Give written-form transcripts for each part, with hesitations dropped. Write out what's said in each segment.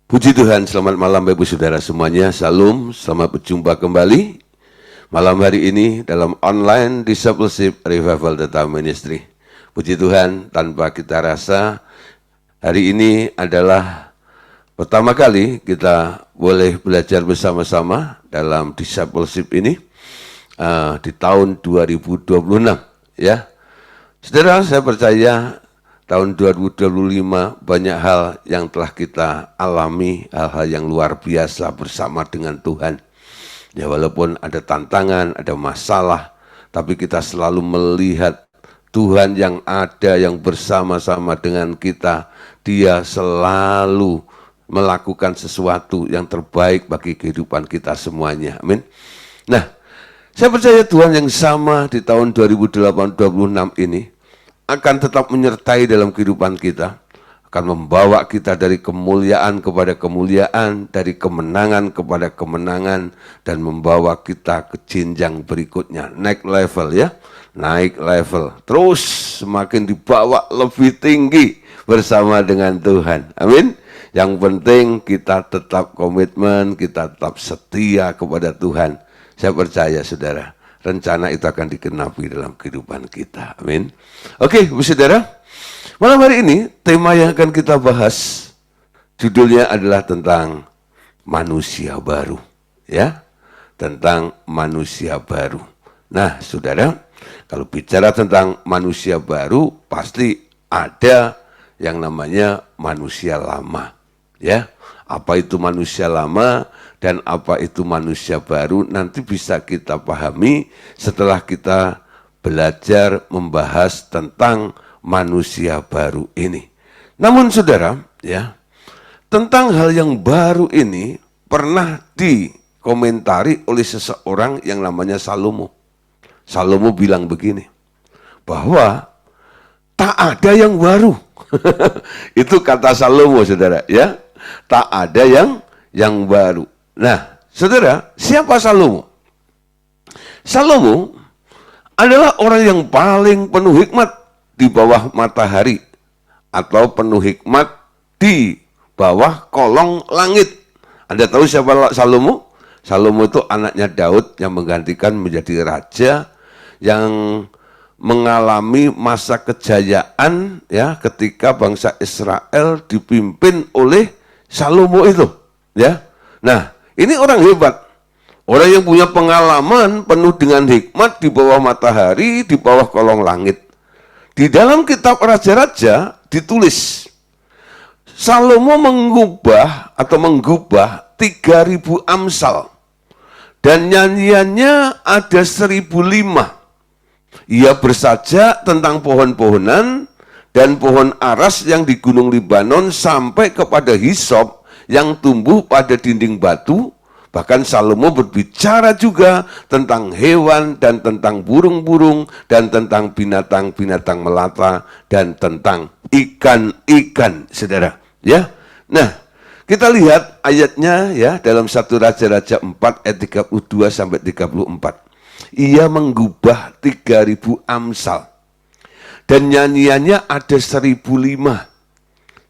Puji Tuhan, selamat malam Bapak Ibu Saudara semuanya. Salam, selamat berjumpa kembali malam hari ini dalam online Discipleship Revival Data Ministry. Puji Tuhan, tanpa kita rasa hari ini adalah pertama kali kita boleh belajar bersama-sama dalam Discipleship ini di tahun 2026 ya. Saudara, saya percaya tahun 2025 banyak hal yang telah kita alami, hal-hal yang luar biasa bersama dengan Tuhan. Ya, walaupun ada tantangan, ada masalah, tapi kita selalu melihat Tuhan yang ada, yang bersama-sama dengan kita. Dia selalu melakukan sesuatu yang terbaik bagi kehidupan kita semuanya. Amin. Nah, saya percaya Tuhan yang sama di tahun 2026 ini akan tetap menyertai dalam kehidupan kita, akan membawa kita dari kemuliaan kepada kemuliaan, dari kemenangan kepada kemenangan, dan membawa kita ke jenjang berikutnya, naik level ya, naik level, terus semakin dibawa lebih tinggi bersama dengan Tuhan, amin. Yang penting kita tetap komitmen, kita tetap setia kepada Tuhan. Saya percaya saudara, rencana itu akan dikenapi dalam kehidupan kita. Amin. Oke, Bu Saudara. Malam hari ini, tema yang akan kita bahas, judulnya adalah tentang manusia baru. Ya, tentang manusia baru. Nah, Saudara, kalau bicara tentang manusia baru, pasti ada yang namanya manusia lama. Ya, apa itu manusia lama dan apa itu manusia baru nanti bisa kita pahami setelah kita belajar membahas tentang manusia baru ini. Namun saudara, ya, tentang hal yang baru ini pernah dikomentari oleh seseorang yang namanya Salomo. Salomo bilang begini, bahwa tak ada yang baru. Itu kata Salomo saudara, ya. Tak ada yang baru. Nah, saudara, siapa Salomo? Salomo adalah orang yang paling penuh hikmat di bawah matahari, atau penuh hikmat di bawah kolong langit. Anda tahu siapa Salomo? Salomo itu anaknya Daud yang menggantikan menjadi raja, yang mengalami masa kejayaan ya ketika bangsa Israel dipimpin oleh Salomo itu, ya. Nah, ini orang hebat, orang yang punya pengalaman penuh dengan hikmat di bawah matahari, di bawah kolong langit. Di dalam kitab Raja-Raja ditulis, Salomo menggubah 3.000 amsal, dan nyanyiannya ada 1.005. Ia bersajak tentang pohon-pohonan dan pohon aras yang di Gunung Libanon sampai kepada hisop yang tumbuh pada dinding batu. Bahkan Salomo berbicara juga tentang hewan dan tentang burung-burung dan tentang binatang-binatang melata dan tentang ikan-ikan, saudara. Ya, nah kita lihat ayatnya ya dalam 1 Raja-Raja 4 ayat 32 sampai 34. Ia menggubah 3.000 amsal. Dan nyanyiannya ada 1.005.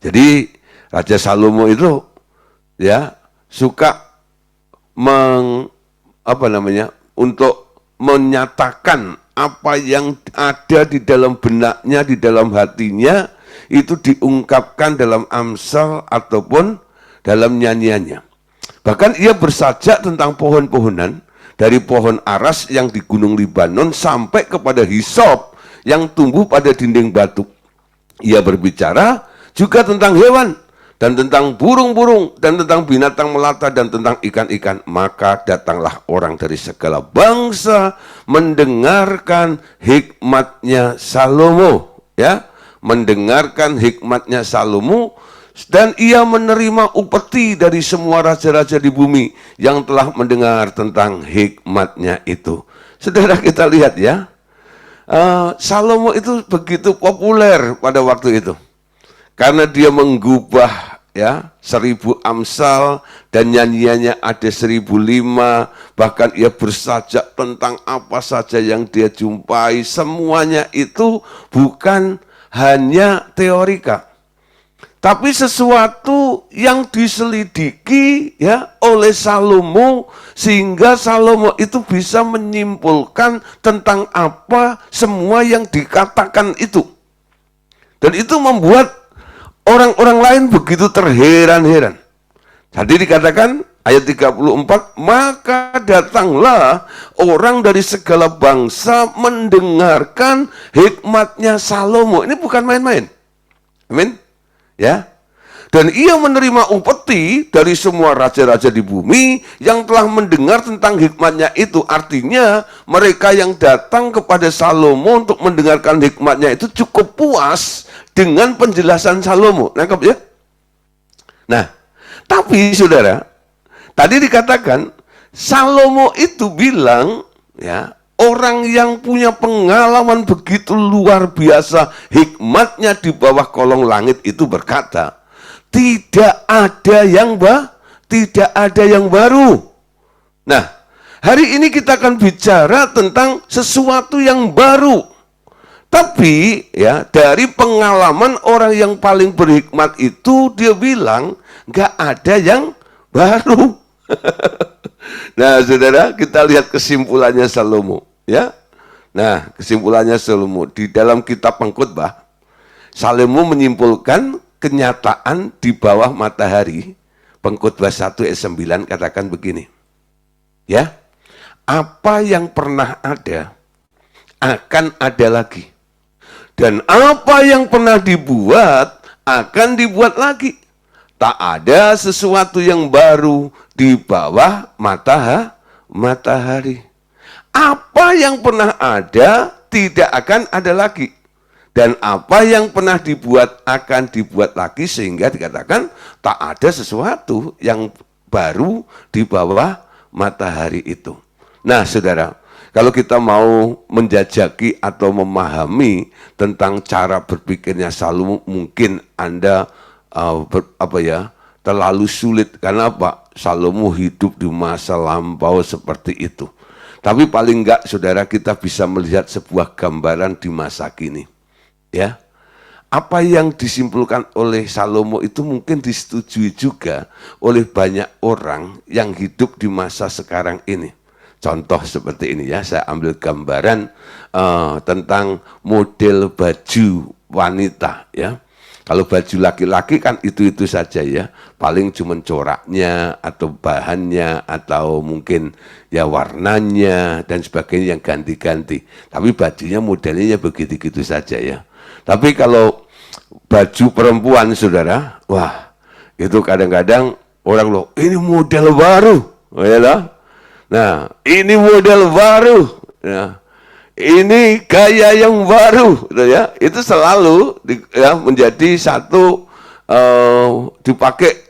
Jadi Raja Salomo itu ya suka untuk menyatakan apa yang ada di dalam benaknya, di dalam hatinya, itu diungkapkan dalam amsal ataupun dalam nyanyiannya. Bahkan ia bersajak tentang pohon-pohonan, dari pohon aras yang di Gunung Libanon sampai kepada hisop yang tumbuh pada dinding batu. Ia berbicara juga tentang hewan dan tentang burung-burung dan tentang binatang melata dan tentang ikan-ikan. Maka datanglah orang dari segala bangsa mendengarkan hikmatnya Salomo, ya, mendengarkan hikmatnya Salomo, dan ia menerima upeti dari semua raja-raja di bumi yang telah mendengar tentang hikmatnya itu. Saudara, kita lihat ya, Salomo itu begitu populer pada waktu itu karena dia menggubah ya 1.000 amsal dan nyanyiannya ada 1.005. Bahkan ia bersajak tentang apa saja yang dia jumpai. Semuanya itu bukan hanya teorika, tapi sesuatu yang diselidiki ya oleh Salomo, sehingga Salomo itu bisa menyimpulkan tentang apa semua yang dikatakan itu. Dan itu membuat orang-orang lain begitu terheran-heran. Jadi dikatakan ayat 34, maka datanglah orang dari segala bangsa mendengarkan hikmatnya Salomo. Ini bukan main-main. Amin. Ya. Dan ia menerima upeti dari semua raja-raja di bumi yang telah mendengar tentang hikmatnya itu. Artinya mereka yang datang kepada Salomo untuk mendengarkan hikmatnya itu cukup puas dengan penjelasan Salomo. Nangkep ya? Nah, tapi saudara, tadi dikatakan Salomo itu bilang ya, orang yang punya pengalaman begitu luar biasa hikmatnya di bawah kolong langit itu berkata, tidak ada yang baru. Nah, hari ini kita akan bicara tentang sesuatu yang baru. Tapi ya, dari pengalaman orang yang paling berhikmat itu, dia bilang nggak ada yang baru. Nah, saudara, kita lihat kesimpulannya Salomo, ya. Nah, kesimpulannya Salomo di dalam kitab Pengkhotbah, Salomo menyimpulkan kenyataan di bawah matahari. Pengkhotbah 1 ayat 9 katakan begini. Ya. Apa yang pernah ada akan ada lagi. Dan apa yang pernah dibuat akan dibuat lagi. Tak ada sesuatu yang baru di bawah matahari. Apa yang pernah ada tidak akan ada lagi. Dan apa yang pernah dibuat akan dibuat lagi, sehingga dikatakan tak ada sesuatu yang baru di bawah matahari itu. Nah, saudara, kalau kita mau menjajaki atau memahami tentang cara berpikirnya Salomo, mungkin Anda terlalu sulit. Karena apa? Salomo hidup di masa lampau seperti itu. Tapi paling enggak, saudara, kita bisa melihat sebuah gambaran di masa kini. Ya, apa yang disimpulkan oleh Salomo itu mungkin disetujui juga oleh banyak orang yang hidup di masa sekarang ini. Contoh seperti ini ya, saya ambil gambaran tentang model baju wanita ya. Kalau baju laki-laki kan itu-itu saja ya, paling cuma coraknya atau bahannya atau mungkin ya warnanya dan sebagainya yang ganti-ganti. Tapi bajunya modelnya begitu-gitu saja ya. Tapi kalau baju perempuan, saudara, wah, itu kadang-kadang orang loh, ini model baru, ya loh. Nah, ini model baru, ya. Ini gaya yang baru, gitu ya. Itu selalu menjadi satu dipakai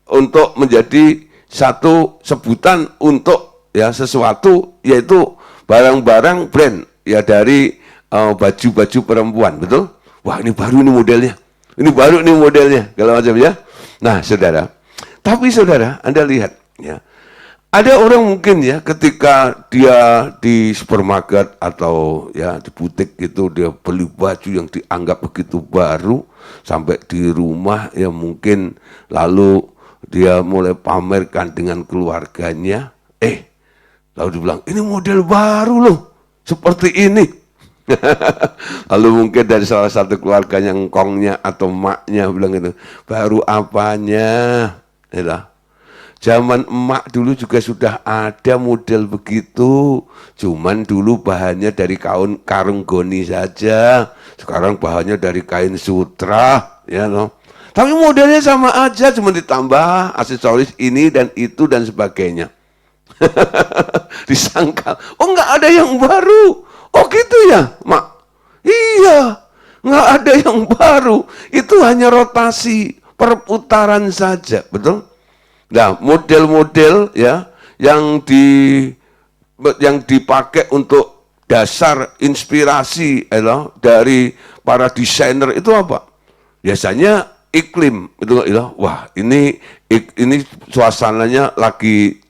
untuk menjadi satu sebutan untuk ya sesuatu, yaitu barang-barang brand ya dari baju-baju perempuan, betul? Wah, ini baru nih modelnya, ini baru nih modelnya, kalau macam ya. Nah, saudara, tapi saudara, Anda lihat ya. Ada orang mungkin ya ketika dia di supermarket atau ya di butik gitu, dia beli baju yang dianggap begitu baru, sampai di rumah ya mungkin lalu dia mulai pamerkan dengan keluarganya, lalu dibilang ini model baru loh, seperti ini. Lalu mungkin dari salah satu keluarganya, engkongnya atau maknya bilang gitu, baru apanya, ya. Zaman emak dulu juga sudah ada model begitu, cuman dulu bahannya dari karung goni saja, sekarang bahannya dari kain sutra, ya loh. Tapi modelnya sama aja, cuma ditambah aksesoris ini dan itu dan sebagainya. Disangkal, oh nggak ada yang baru, oh gitu ya, mak? Iya, nggak ada yang baru, itu hanya rotasi perputaran saja, betul? Nah, model-model ya yang dipakai untuk dasar inspirasi dari para desainer itu apa? Biasanya iklim itu ya. Wah, ini suasananya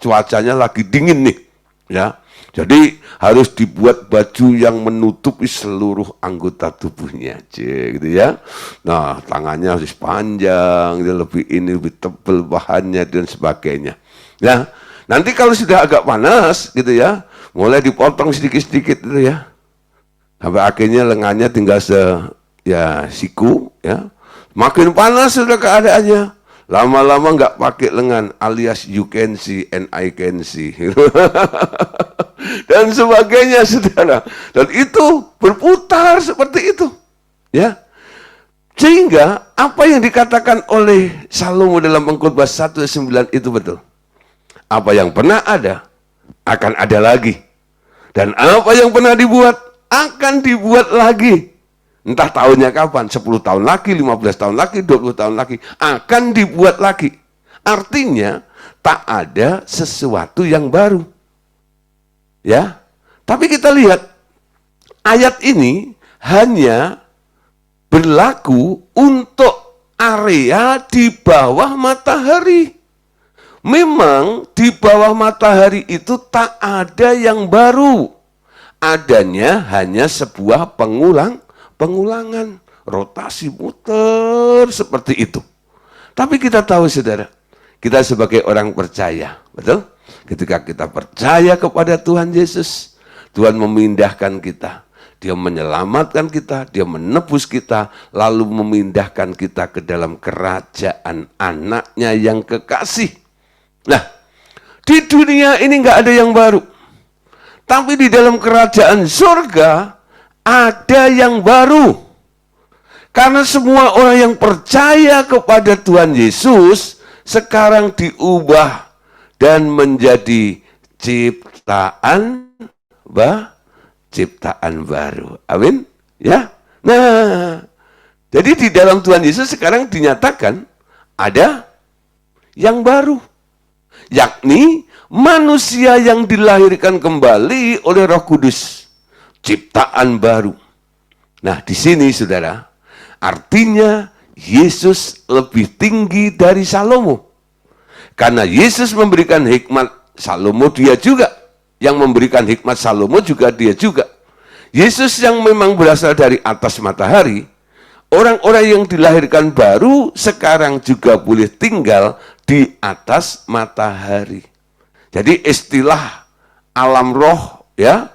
cuacanya lagi dingin nih. Ya. Jadi harus dibuat baju yang menutupi seluruh anggota tubuhnya, gitu ya. Nah, tangannya harus panjang, lebih lebih tebal bahannya dan sebagainya. Ya, nanti kalau sudah agak panas, gitu ya, mulai dipotong sedikit-sedikit, gitu ya, sampai akhirnya lengannya tinggal siku, ya. Makin panas sudah keadaannya. Lama-lama nggak pakai lengan, alias you can see and I can see. Dan sebagainya, saudara. Dan itu berputar seperti itu. Ya. Sehingga apa yang dikatakan oleh Salomo dalam Pengkhotbah 1:9 itu betul. Apa yang pernah ada, akan ada lagi. Dan apa yang pernah dibuat, akan dibuat lagi. Entah tahunnya kapan, 10 tahun lagi, 15 tahun lagi, 20 tahun lagi, akan dibuat lagi. Artinya, tak ada sesuatu yang baru. Ya, tapi kita lihat, ayat ini hanya berlaku untuk area di bawah matahari. Memang di bawah matahari itu tak ada yang baru. Adanya hanya sebuah pengulangan, rotasi muter seperti itu. Tapi kita tahu, saudara, kita sebagai orang percaya, betul? Ketika kita percaya kepada Tuhan Yesus, Tuhan memindahkan kita, Dia menyelamatkan kita, Dia menebus kita, lalu memindahkan kita ke dalam kerajaan anaknya yang kekasih. Nah, di dunia ini nggak ada yang baru. Tapi di dalam kerajaan surga, ada yang baru. Karena semua orang yang percaya kepada Tuhan Yesus sekarang diubah dan menjadi ciptaan baru. Amin. Ya. Nah, jadi di dalam Tuhan Yesus sekarang dinyatakan ada yang baru. Yakni manusia yang dilahirkan kembali oleh Roh Kudus. Ciptaan baru. Nah, di sini, saudara, artinya Yesus lebih tinggi dari Salomo. Karena Yesus memberikan hikmat Salomo, dia juga. Yang memberikan hikmat Salomo juga dia juga. Yesus yang memang berasal dari atas matahari, orang-orang yang dilahirkan baru sekarang juga boleh tinggal di atas matahari. Jadi istilah alam roh, ya,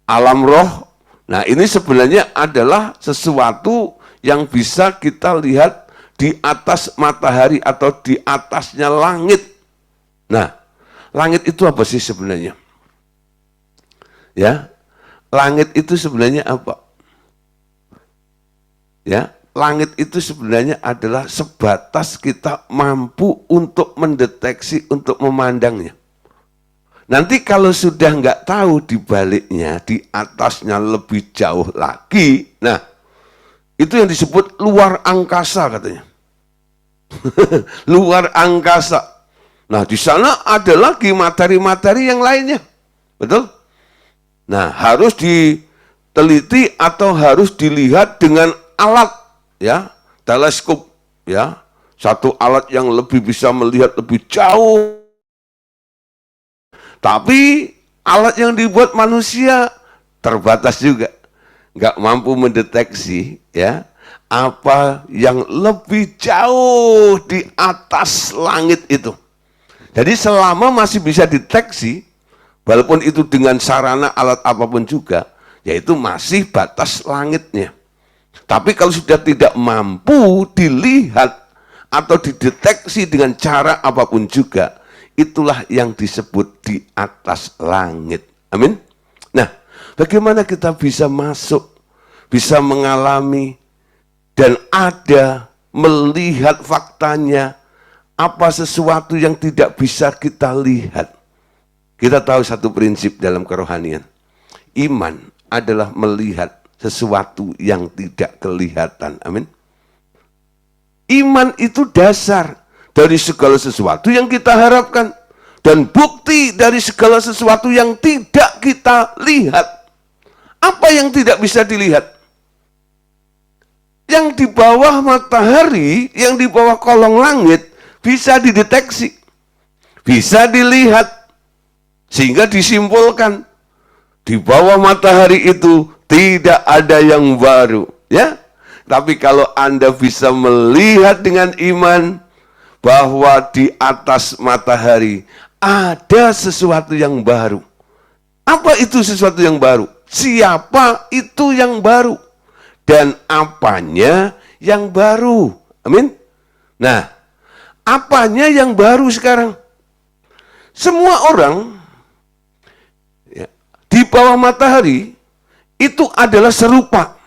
alam roh, nah ini sebenarnya adalah sesuatu yang bisa kita lihat di atas matahari atau di atasnya langit. Nah, langit itu apa sih sebenarnya? Ya, langit itu sebenarnya apa? Ya, langit itu sebenarnya adalah sebatas kita mampu untuk mendeteksi, untuk memandangnya. Nanti kalau sudah nggak tahu di baliknya, di atasnya lebih jauh lagi, nah itu yang disebut luar angkasa katanya. Luar angkasa. Nah di sana ada lagi matahari-matahari yang lainnya, betul? Nah harus diteliti atau harus dilihat dengan alat, ya, teleskop, ya, satu alat yang lebih bisa melihat lebih jauh. Tapi alat yang dibuat manusia terbatas juga, nggak mampu mendeteksi, ya, apa yang lebih jauh di atas langit itu. Jadi selama masih bisa deteksi, walaupun itu dengan sarana alat apapun juga, yaitu masih batas langitnya. Tapi kalau sudah tidak mampu dilihat atau dideteksi dengan cara apapun juga, itulah yang disebut di atas langit. Amin. Nah, bagaimana kita bisa masuk, bisa mengalami, dan ada, melihat faktanya, apa sesuatu yang tidak bisa kita lihat. Kita tahu satu prinsip dalam kerohanian. Iman adalah melihat sesuatu yang tidak kelihatan. Amin. Iman itu dasar dari segala sesuatu yang kita harapkan, dan bukti dari segala sesuatu yang tidak kita lihat. Apa yang tidak bisa dilihat? Yang di bawah matahari, yang di bawah kolong langit, bisa dideteksi, bisa dilihat. Sehingga disimpulkan, di bawah matahari itu tidak ada yang baru. Ya, tapi kalau Anda bisa melihat dengan iman bahwa di atas matahari ada sesuatu yang baru. Apa itu sesuatu yang baru? Siapa itu yang baru? Dan apanya yang baru? Amin. Nah, apanya yang baru sekarang? Semua orang ya, di bawah matahari itu adalah serupa.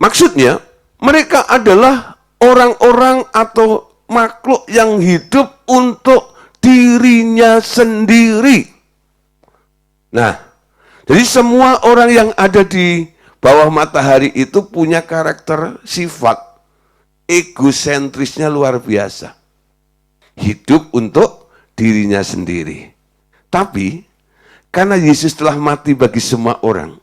Maksudnya, mereka adalah orang-orang atau makhluk yang hidup untuk dirinya sendiri. Nah, jadi semua orang yang ada di bawah matahari itu punya karakter sifat egosentrisnya luar biasa. Hidup untuk dirinya sendiri. Tapi, karena Yesus telah mati bagi semua orang,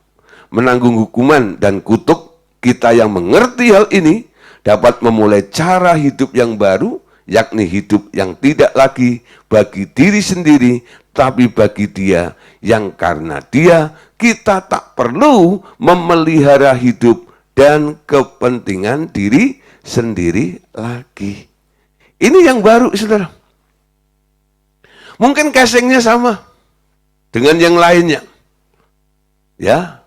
menanggung hukuman dan kutuk, kita yang mengerti hal ini dapat memulai cara hidup yang baru, yakni hidup yang tidak lagi bagi diri sendiri, tapi bagi Dia, yang karena Dia kita tak perlu memelihara hidup dan kepentingan diri sendiri lagi. Ini yang baru, saudara. Mungkin casingnya sama dengan yang lainnya. Ya.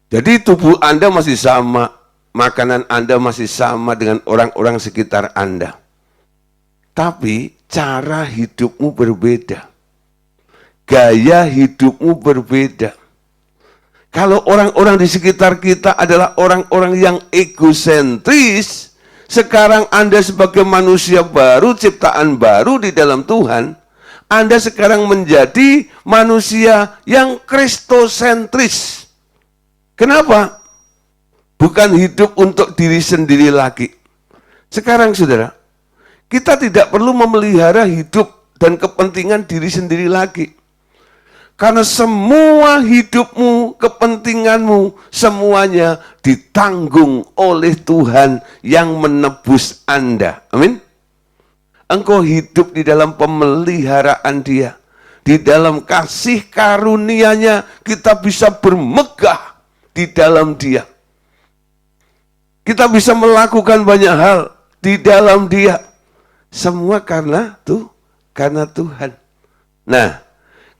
Jadi tubuh Anda masih sama, makanan Anda masih sama dengan orang-orang sekitar Anda. Tapi cara hidupmu berbeda. Gaya hidupmu berbeda. Kalau orang-orang di sekitar kita adalah orang-orang yang egosentris, sekarang Anda sebagai manusia baru, ciptaan baru di dalam Tuhan, Anda sekarang menjadi manusia yang kristosentris. Kenapa? Bukan hidup untuk diri sendiri lagi. Sekarang saudara, kita tidak perlu memelihara hidup dan kepentingan diri sendiri lagi. Karena semua hidupmu, kepentinganmu, semuanya ditanggung oleh Tuhan yang menebus Anda. Amin. Engkau hidup di dalam pemeliharaan Dia. Di dalam kasih karunia-Nya kita bisa bermegah di dalam Dia. Kita bisa melakukan banyak hal di dalam Dia. Semua karena Tuhan. Nah,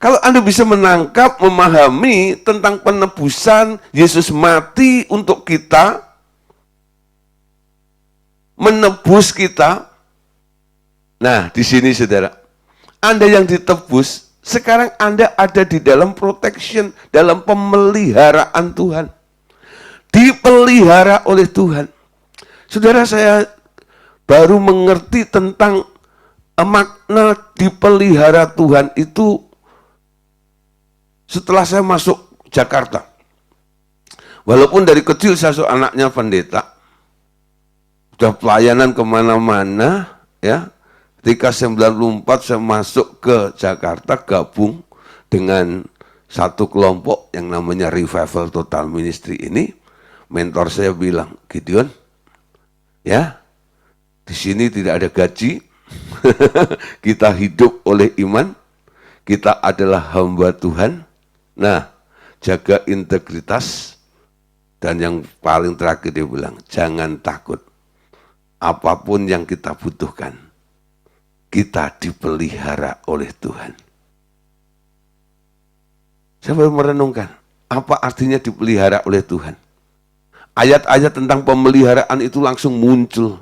kalau Anda bisa menangkap, memahami tentang penebusan, Yesus mati untuk kita, menebus kita. Nah, di sini saudara, Anda yang ditebus, sekarang Anda ada di dalam protection, dalam pemeliharaan Tuhan. Dipelihara oleh Tuhan. Saudara, saya baru mengerti tentang makna dipelihara Tuhan itu setelah saya masuk Jakarta. Walaupun dari kecil saya anaknya pendeta, sudah pelayanan kemana-mana, ya. Ketika 94 saya masuk ke Jakarta, gabung dengan satu kelompok yang namanya Revival Total Ministry ini. Mentor saya bilang, Gideon, ya, di sini tidak ada gaji, kita hidup oleh iman, kita adalah hamba Tuhan. Nah, jaga integritas, dan yang paling terakhir dia bilang, jangan takut. Apapun yang kita butuhkan, kita dipelihara oleh Tuhan. Saya baru merenungkan, apa artinya dipelihara oleh Tuhan? Ayat-ayat tentang pemeliharaan itu langsung muncul.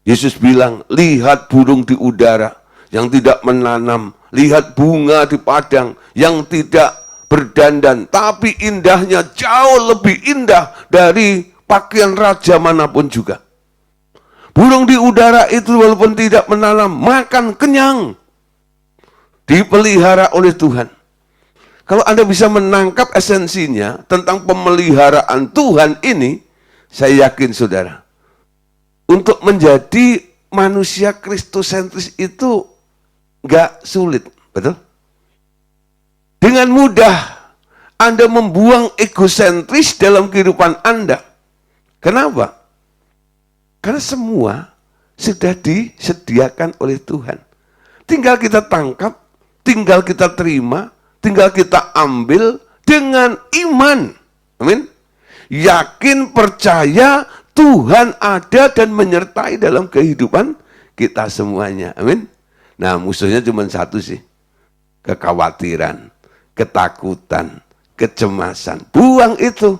Yesus bilang, lihat burung di udara yang tidak menanam, lihat bunga di padang yang tidak berdandan, tapi indahnya jauh lebih indah dari pakaian raja manapun juga. Burung di udara itu walaupun tidak menanam, makan kenyang. Dipelihara oleh Tuhan. Kalau Anda bisa menangkap esensinya tentang pemeliharaan Tuhan ini, saya yakin saudara, untuk menjadi manusia kristosentris itu gak sulit, betul? Dengan mudah Anda membuang egosentris dalam kehidupan Anda. Kenapa? Karena semua sudah disediakan oleh Tuhan. Tinggal kita tangkap, tinggal kita terima, tinggal kita ambil dengan iman. Amin. Yakin, percaya Tuhan ada dan menyertai dalam kehidupan kita semuanya. Amin. Nah, musuhnya cuma satu sih. Kekhawatiran, ketakutan, kecemasan. Buang itu.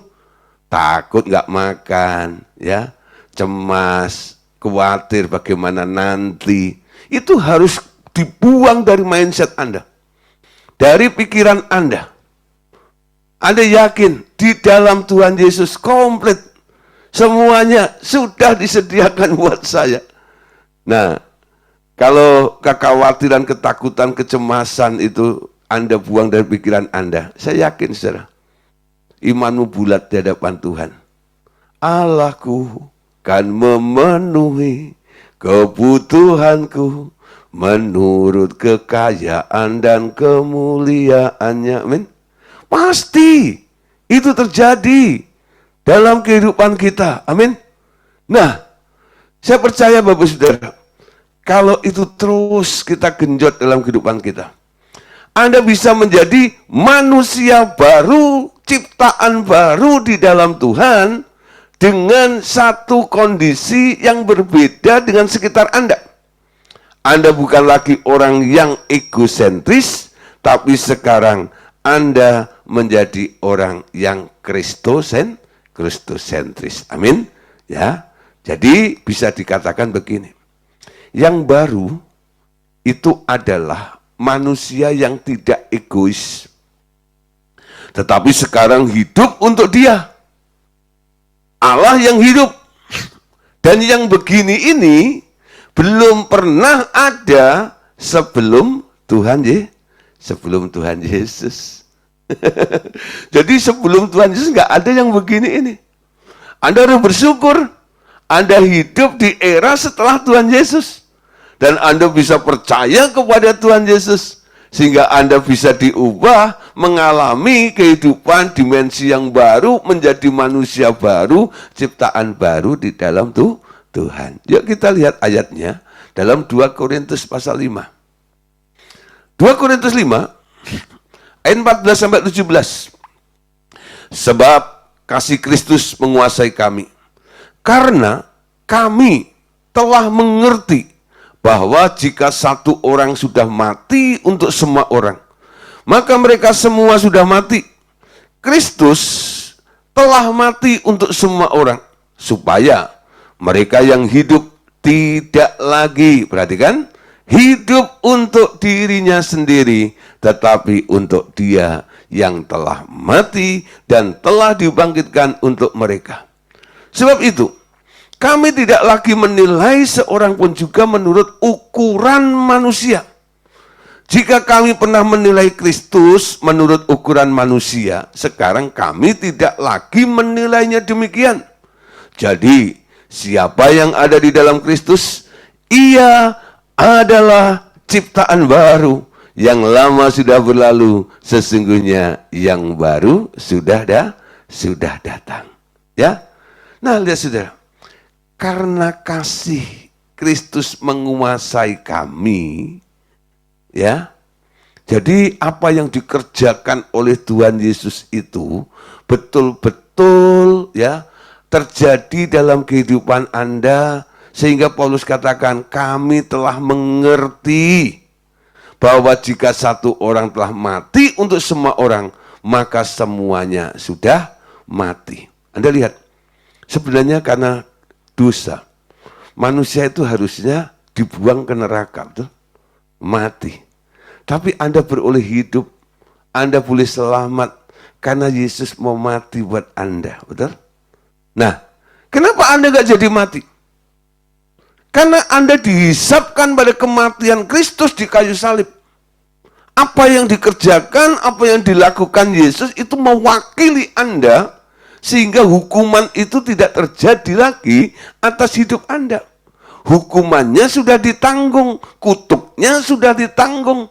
Takut nggak makan, ya, cemas, khawatir bagaimana nanti. Itu harus dibuang dari mindset Anda. Dari pikiran Anda. Anda yakin di dalam Tuhan Yesus komplit. Semuanya sudah disediakan buat saya. Nah, kalau kekhawatiran, ketakutan, kecemasan itu Anda buang dari pikiran Anda, saya yakin saudara, imanmu bulat di hadapan Tuhan. Allahku kan memenuhi kebutuhanku menurut kekayaan dan kemuliaannya. Amin. Pasti itu terjadi dalam kehidupan kita. Amin. Nah, saya percaya Bapak Saudara, kalau itu terus kita genjot dalam kehidupan kita, Anda bisa menjadi manusia baru, ciptaan baru di dalam Tuhan, dengan satu kondisi yang berbeda dengan sekitar Anda. Anda bukan lagi orang yang egosentris, tapi sekarang Anda menjadi orang yang kristosentris. Amin. Ya. Jadi bisa dikatakan begini. Yang baru itu adalah manusia yang tidak egois. Tetapi sekarang hidup untuk Dia. Allah yang hidup. Dan yang begini ini belum pernah ada sebelum Tuhan Yesus. Jadi sebelum Tuhan Yesus nggak ada yang begini ini. Anda harus bersyukur. Anda hidup di era setelah Tuhan Yesus. Dan Anda bisa percaya kepada Tuhan Yesus. Sehingga Anda bisa diubah, mengalami kehidupan dimensi yang baru, menjadi manusia baru, ciptaan baru di dalam Tuhan. Yuk kita lihat ayatnya dalam 2 Korintus pasal 5. 2 Korintus 5, ayat 14-17. Sebab kasih Kristus menguasai kami. Karena kami telah mengerti bahwa jika satu orang sudah mati untuk semua orang, maka mereka semua sudah mati. Kristus telah mati untuk semua orang, supaya mereka yang hidup tidak lagi, perhatikan, hidup untuk dirinya sendiri, tetapi untuk Dia yang telah mati dan telah dibangkitkan untuk mereka. Sebab itu, kami tidak lagi menilai seorang pun juga menurut ukuran manusia. Jika kami pernah menilai Kristus menurut ukuran manusia, sekarang kami tidak lagi menilainya demikian. Jadi, siapa yang ada di dalam Kristus, ia adalah ciptaan baru. Yang lama sudah berlalu, sesungguhnya yang baru sudah datang. Ya. Nah, lihat saudara. Karena kasih Kristus menguasai kami, ya. Jadi apa yang dikerjakan oleh Tuhan Yesus itu betul-betul ya terjadi dalam kehidupan Anda, sehingga Paulus katakan kami telah mengerti bahwa jika satu orang telah mati untuk semua orang, maka semuanya sudah mati. Anda lihat, sebenarnya karena dosa, manusia itu harusnya dibuang ke neraka, betul? Mati. Tapi Anda beroleh hidup, Anda boleh selamat karena Yesus mau mati buat Anda, betul? Nah, kenapa Anda gak jadi mati? Karena Anda dihisapkan pada kematian Kristus di kayu salib. Apa yang dikerjakan, apa yang dilakukan Yesus itu mewakili Anda, sehingga hukuman itu tidak terjadi lagi atas hidup Anda. Hukumannya sudah ditanggung, kutuknya sudah ditanggung.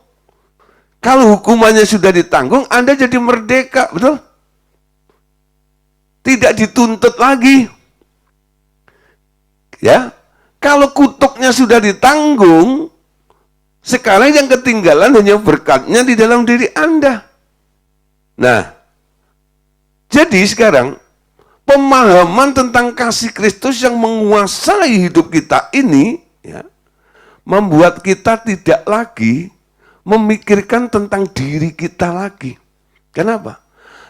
Kalau hukumannya sudah ditanggung, Anda jadi merdeka, betul? Tidak dituntut lagi. Ya, kalau kutuknya sudah ditanggung, Sekarang yang ketinggalan hanya berkatnya di dalam diri Anda. Nah, jadi sekarang pemahaman tentang kasih Kristus yang menguasai hidup kita ini ya, membuat kita tidak lagi memikirkan tentang diri kita lagi. Kenapa?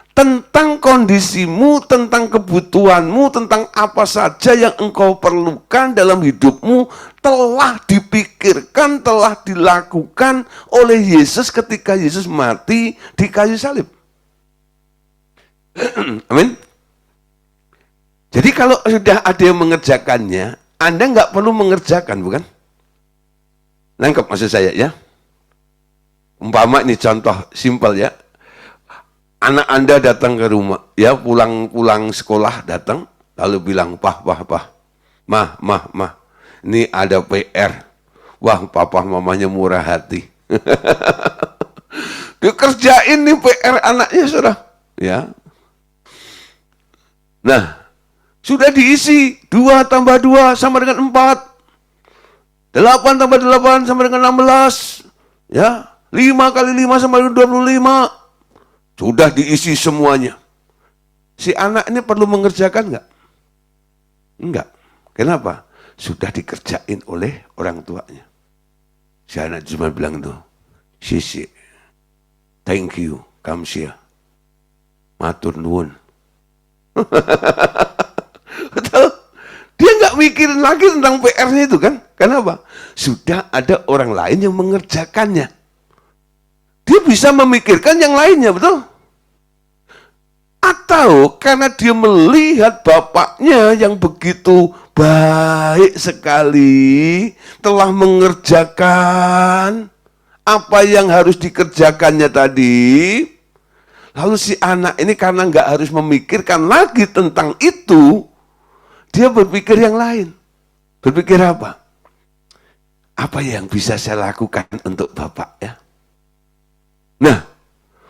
Tentang kondisimu, tentang kebutuhanmu, tentang apa saja yang engkau perlukan dalam hidupmu telah dipikirkan, telah dilakukan oleh Yesus ketika Yesus mati di kayu salib. Amin. Jadi kalau sudah ada yang mengerjakannya, Anda nggak perlu mengerjakan, bukan? Nangkep maksud saya ya? Umpama ini contoh simpel ya. Anak Anda datang ke rumah, ya pulang sekolah datang, lalu bilang, Pah, Mah, ini ada PR. Wah, papa mamanya murah hati. Dikerjain nih PR anaknya sudah. Ya. Nah, sudah diisi 2 tambah 2 sama dengan 4. 8 tambah 8 sama dengan 16. Ya, 5 kali 5 sama dengan 25. Sudah diisi semuanya. Si anak ini perlu mengerjakan enggak? Enggak. Kenapa? Sudah dikerjain oleh orang tuanya. Si anak cuma bilang tuh, Sisi, thank you, kamsia, matur nuwun. Betul? Dia nggak mikirin lagi tentang PR-nya itu kan? Kenapa? Sudah ada orang lain yang mengerjakannya. Dia bisa memikirkan yang lainnya, betul? Atau karena dia melihat bapaknya yang begitu baik sekali telah mengerjakan apa yang harus dikerjakannya tadi, lalu si anak ini karena nggak harus memikirkan lagi tentang itu, dia berpikir yang lain. Berpikir apa? Apa yang bisa saya lakukan untuk bapak ya? Nah,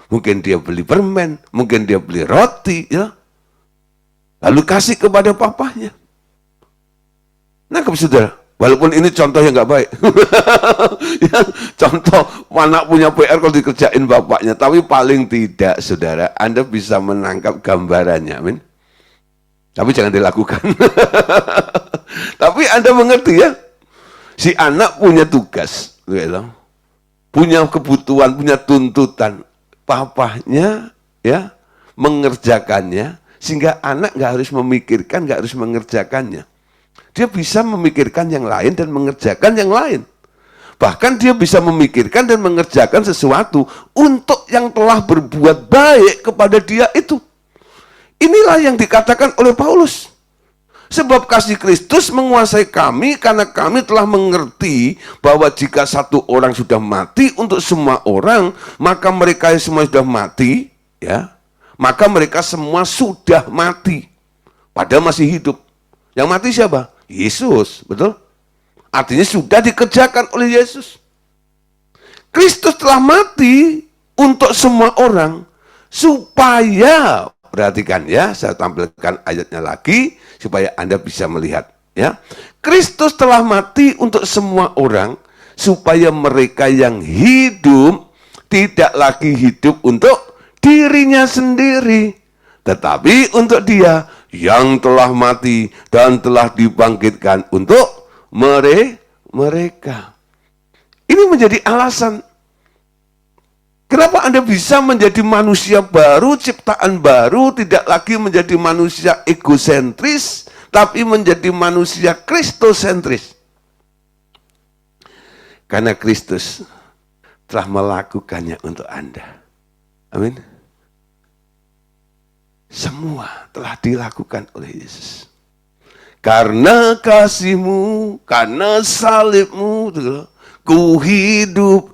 mungkin dia beli permen, mungkin dia beli roti, ya. Lalu kasih kepada papahnya. Nangkep saudara? Walaupun ini contoh yang nggak baik. Ya, contoh anak punya PR kalau dikerjain bapaknya. Tapi paling tidak, saudara, Anda bisa menangkap gambarannya. Amin. Tapi jangan dilakukan. Tapi Anda mengerti ya? Si anak punya tugas. Punya kebutuhan, punya tuntutan. Papahnya ya mengerjakannya sehingga anak nggak harus memikirkan, nggak harus mengerjakannya. Dia bisa memikirkan yang lain dan mengerjakan yang lain. Bahkan dia bisa memikirkan dan mengerjakan sesuatu untuk yang telah berbuat baik kepada dia itu. Inilah yang dikatakan oleh Paulus. Sebab kasih Kristus menguasai kami karena kami telah mengerti bahwa jika satu orang sudah mati untuk semua orang, maka mereka yang semua sudah mati, ya, maka mereka semua sudah mati, padahal masih hidup. Yang mati siapa? Yesus, betul? Artinya sudah dikerjakan oleh Yesus. Kristus telah mati untuk semua orang supaya, perhatikan ya, saya tampilkan ayatnya lagi supaya Anda bisa melihat ya. Kristus telah mati untuk semua orang supaya mereka yang hidup tidak lagi hidup untuk dirinya sendiri, tetapi untuk Dia yang telah mati dan telah dibangkitkan untuk mereka. Ini menjadi alasan kenapa Anda bisa menjadi manusia baru, ciptaan baru, tidak lagi menjadi manusia egosentris, tapi menjadi manusia kristosentris. Karena Kristus telah melakukannya untuk Anda. Amin. Semua telah dilakukan oleh Yesus. Karena kasih-Mu, karena salib-Mu, ku hidup.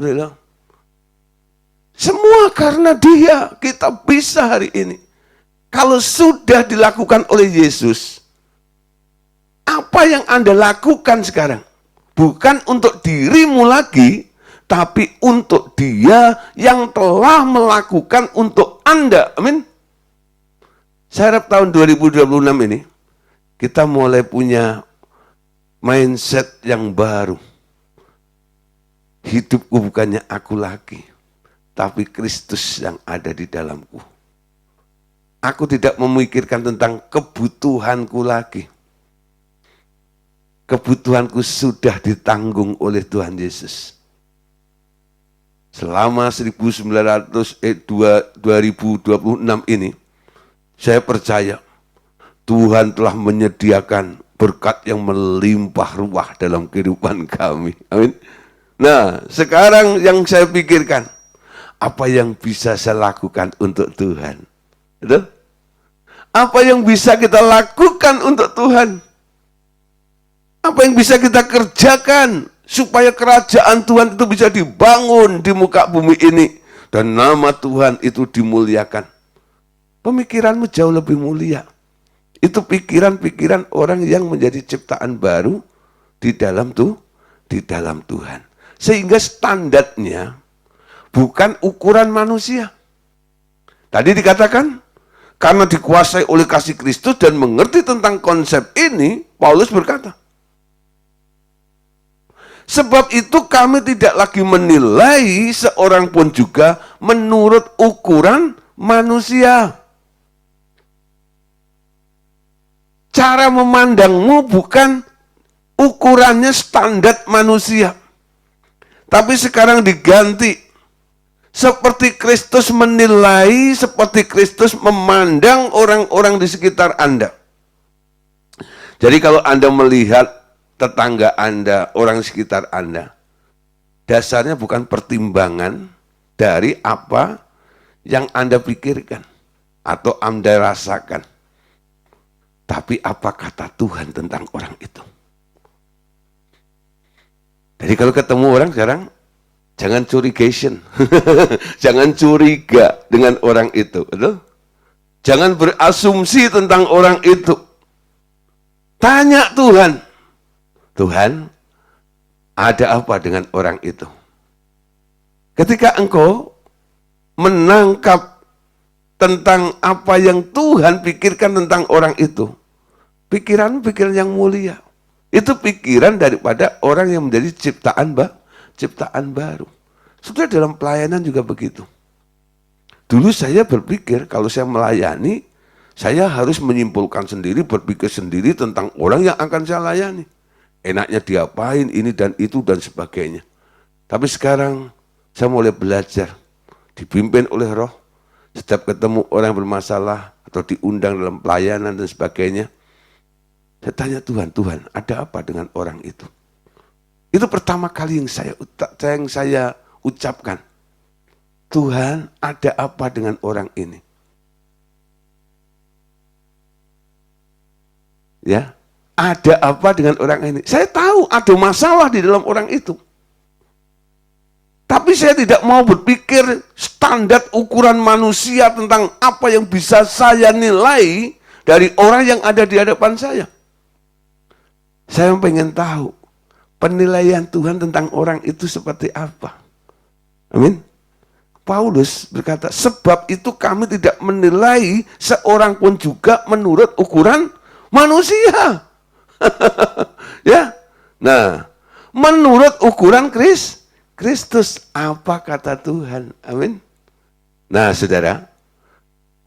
Semua karena Dia kita bisa hari ini. Kalau sudah dilakukan oleh Yesus, apa yang Anda lakukan sekarang? Bukan untuk dirimu lagi, tapi untuk Dia yang telah melakukan untuk Anda. Amin. Saya harap tahun 2026 ini, kita mulai punya mindset yang baru. hidupku bukannya aku lagi, tapi Kristus yang ada di dalamku. Aku tidak memikirkan tentang kebutuhanku lagi. Kebutuhanku sudah ditanggung oleh Tuhan Yesus. Selama 2026 ini, saya percaya Tuhan telah menyediakan berkat yang melimpah ruah dalam kehidupan kami. Amin. Nah, sekarang yang saya pikirkan, apa yang bisa saya lakukan untuk Tuhan? Betul? Apa yang bisa kita lakukan untuk Tuhan? Apa yang bisa kita kerjakan supaya kerajaan Tuhan itu bisa dibangun di muka bumi ini dan nama Tuhan itu dimuliakan? Pemikiranmu jauh lebih mulia. Itu pikiran-pikiran orang yang menjadi ciptaan baru di dalam Tuhan. Sehingga standarnya bukan ukuran manusia. Tadi dikatakan, karena dikuasai oleh kasih Kristus dan mengerti tentang konsep ini, Paulus berkata, sebab itu kami tidak lagi menilai seorang pun juga menurut ukuran manusia. Cara memandangmu bukan ukurannya standar manusia. Tapi sekarang diganti. Seperti Kristus menilai, seperti Kristus memandang orang-orang di sekitar Anda. Jadi kalau Anda melihat tetangga Anda, orang sekitar Anda, dasarnya bukan pertimbangan dari apa yang Anda pikirkan atau Anda rasakan, tapi apa kata Tuhan tentang orang itu. Jadi kalau ketemu orang sekarang, jangan curigation, jangan curiga dengan orang itu, betul? Jangan berasumsi tentang orang itu. Tanya Tuhan, Tuhan, ada apa dengan orang itu? Ketika engkau menangkap tentang apa yang Tuhan pikirkan tentang orang itu, pikiran yang mulia. Itu pikiran daripada orang yang menjadi ciptaan baru. Sudah dalam pelayanan juga begitu. Dulu saya berpikir kalau saya melayani, saya harus menyimpulkan sendiri, berpikir sendiri tentang orang yang akan saya layani. Enaknya diapain, ini dan itu dan sebagainya. Tapi sekarang saya mulai belajar, dipimpin oleh Roh. Setiap ketemu orang yang bermasalah atau diundang dalam pelayanan dan sebagainya, saya tanya Tuhan, Tuhan ada apa dengan orang itu? Itu pertama kali yang saya ucapkan. Tuhan ada apa dengan orang ini? Ya. Ada apa dengan orang ini? Saya tahu ada masalah di dalam orang itu. Tapi saya tidak mau berpikir standar ukuran manusia tentang apa yang bisa saya nilai dari orang yang ada di hadapan saya. Saya pengen tahu penilaian Tuhan tentang orang itu seperti apa. Amin. Paulus berkata, sebab itu kami tidak menilai seorang pun juga menurut ukuran manusia. Ya, nah, menurut ukuran Kristus, apa kata Tuhan? Amin. Nah, saudara,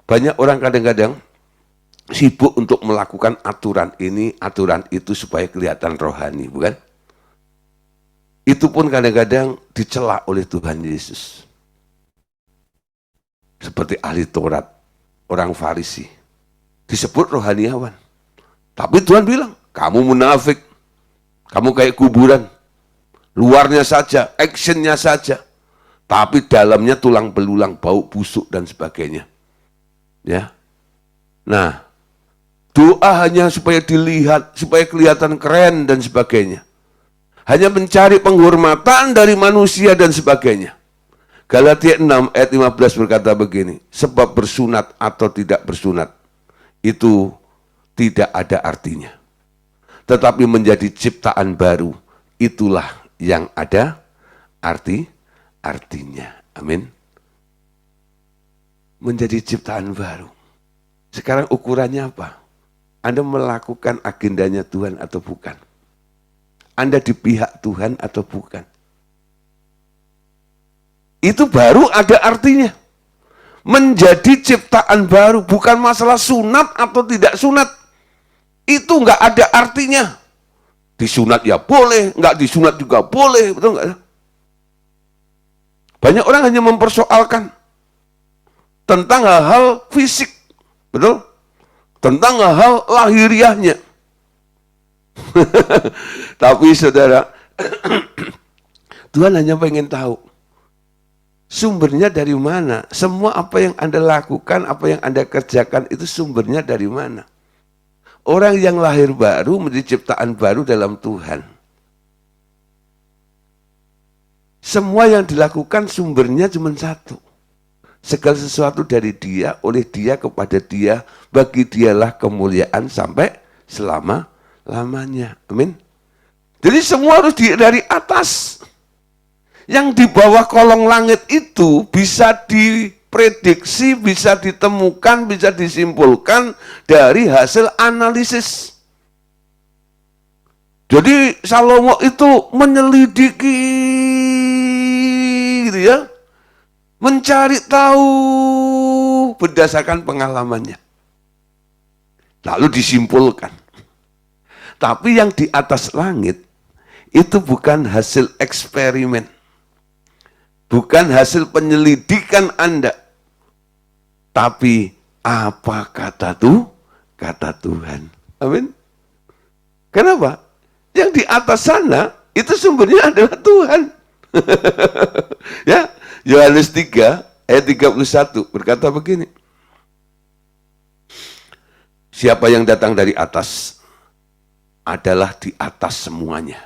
banyak orang kadang-kadang sibuk untuk melakukan aturan ini, aturan itu supaya kelihatan rohani, bukan? Itu pun kadang-kadang dicela oleh Tuhan Yesus. Seperti ahli Taurat, orang Farisi, disebut rohaniawan. Tapi Tuhan bilang, kamu munafik, kamu kayak kuburan, luarnya saja, actionnya saja, tapi dalamnya tulang belulang, bau busuk dan sebagainya. Ya, nah, doa hanya supaya dilihat, supaya kelihatan keren dan sebagainya. Hanya mencari penghormatan dari manusia dan sebagainya. Galatia 6 ayat 15 berkata begini, sebab bersunat atau tidak bersunat, itu tidak ada artinya. Tetapi menjadi ciptaan baru, itulah yang ada artinya. Amin. Menjadi ciptaan baru. Sekarang ukurannya apa? Anda melakukan agendanya Tuhan atau bukan? Anda di pihak Tuhan atau bukan? itu baru ada artinya. Menjadi ciptaan baru, bukan masalah sunat atau tidak sunat. Itu nggak ada artinya. Disunat ya boleh, nggak disunat juga boleh, betul nggak? Banyak orang hanya mempersoalkan tentang hal-hal fisik, betul? Tentang hal-hal lahiriahnya. Tapi saudara, Tuhan hanya pengen tahu sumbernya dari mana. Semua apa yang Anda lakukan, apa yang Anda kerjakan itu sumbernya dari mana. Orang yang lahir baru menjadi ciptaan baru dalam Tuhan. Semua yang dilakukan sumbernya cuma satu. Segala sesuatu dari Dia, oleh Dia, kepada Dia, bagi Dialah kemuliaan sampai selama-lamanya. Amin. Jadi semua harus dari atas. Yang di bawah kolong langit itu bisa diprediksi, bisa ditemukan, bisa disimpulkan dari hasil analisis. Jadi Salomo itu menyelidiki gitu ya, mencari tahu berdasarkan pengalamannya. Lalu disimpulkan. Tapi yang di atas langit itu bukan hasil eksperimen. Bukan hasil penyelidikan Anda. Tapi apa kata Tuhan. Amin. Kenapa? Yang di atas sana itu sumbernya adalah Tuhan. Ya, Yohanes 3 ayat 31 berkata begini. Siapa yang datang dari atas adalah di atas semuanya.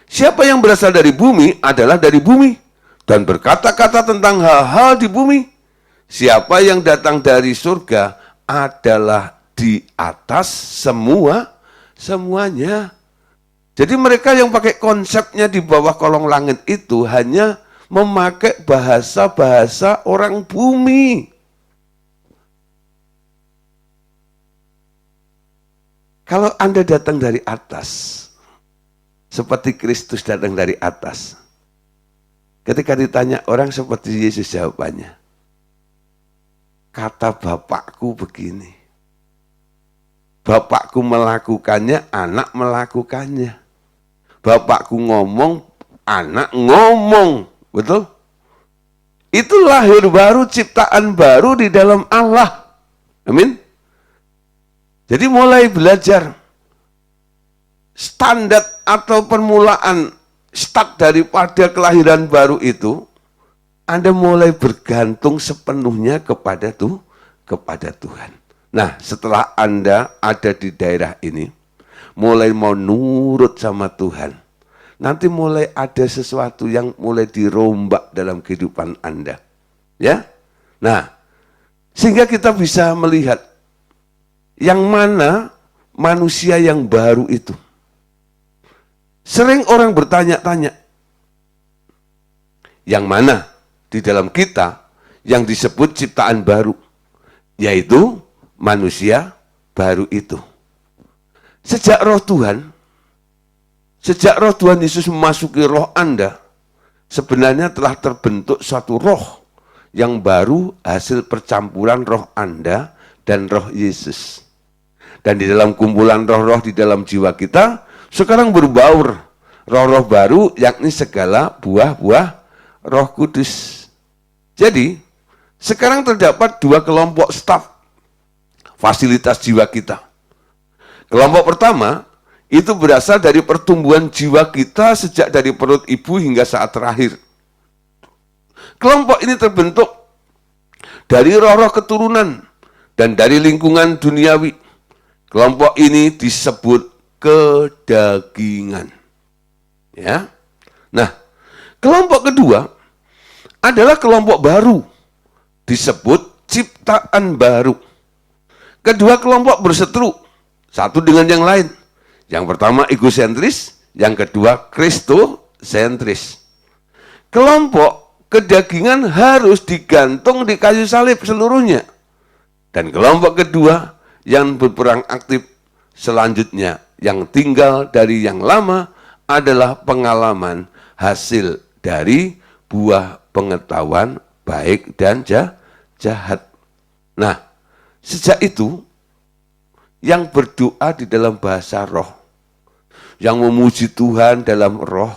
Siapa yang berasal dari bumi adalah dari bumi dan berkata-kata tentang hal-hal di bumi. Siapa yang datang dari surga adalah di atas semuanya. Jadi mereka yang pakai konsepnya di bawah kolong langit itu hanya memakai bahasa-bahasa orang bumi. Kalau Anda datang dari atas, seperti Kristus datang dari atas, ketika ditanya orang seperti Yesus jawabannya, kata Bapakku begini. Bapakku melakukannya, anak melakukannya. Bapakku ngomong, anak ngomong. Betul? Itu lahir baru, ciptaan baru di dalam Allah. Amin. Jadi mulai belajar standar atau permulaan start daripada kelahiran baru itu, Anda mulai bergantung sepenuhnya kepada Tuhan. Nah, setelah Anda ada di daerah ini, mulai mau nurut sama Tuhan, nanti mulai ada sesuatu yang mulai dirombak dalam kehidupan Anda. Ya? Nah, sehingga kita bisa melihat yang mana manusia yang baru itu. Sering orang bertanya-tanya, yang mana di dalam kita yang disebut ciptaan baru, yaitu manusia baru itu. Sejak roh Tuhan Yesus memasuki roh Anda, sebenarnya telah terbentuk suatu roh yang baru hasil percampuran roh Anda dan roh Yesus. Dan di dalam kumpulan roh-roh di dalam jiwa kita, sekarang berbaur roh-roh baru, yakni segala buah-buah Roh Kudus. Jadi, sekarang terdapat dua kelompok staf fasilitas jiwa kita. Kelompok pertama, itu berasal dari pertumbuhan jiwa kita sejak dari perut ibu hingga saat terakhir. Kelompok ini terbentuk dari roh-roh keturunan dan dari lingkungan duniawi. Kelompok ini disebut kedagingan. Ya. Nah, kelompok kedua adalah kelompok baru, disebut ciptaan baru. Kedua kelompok berseteru, satu dengan yang lain. Yang pertama egosentris, yang kedua kristosentris. Kelompok kedagingan harus digantung di kayu salib seluruhnya. Dan kelompok kedua yang berperang aktif selanjutnya, yang tinggal dari yang lama adalah pengalaman hasil dari buah pengetahuan baik dan jahat. Nah, sejak itu, yang berdoa di dalam bahasa roh, yang memuji Tuhan dalam roh,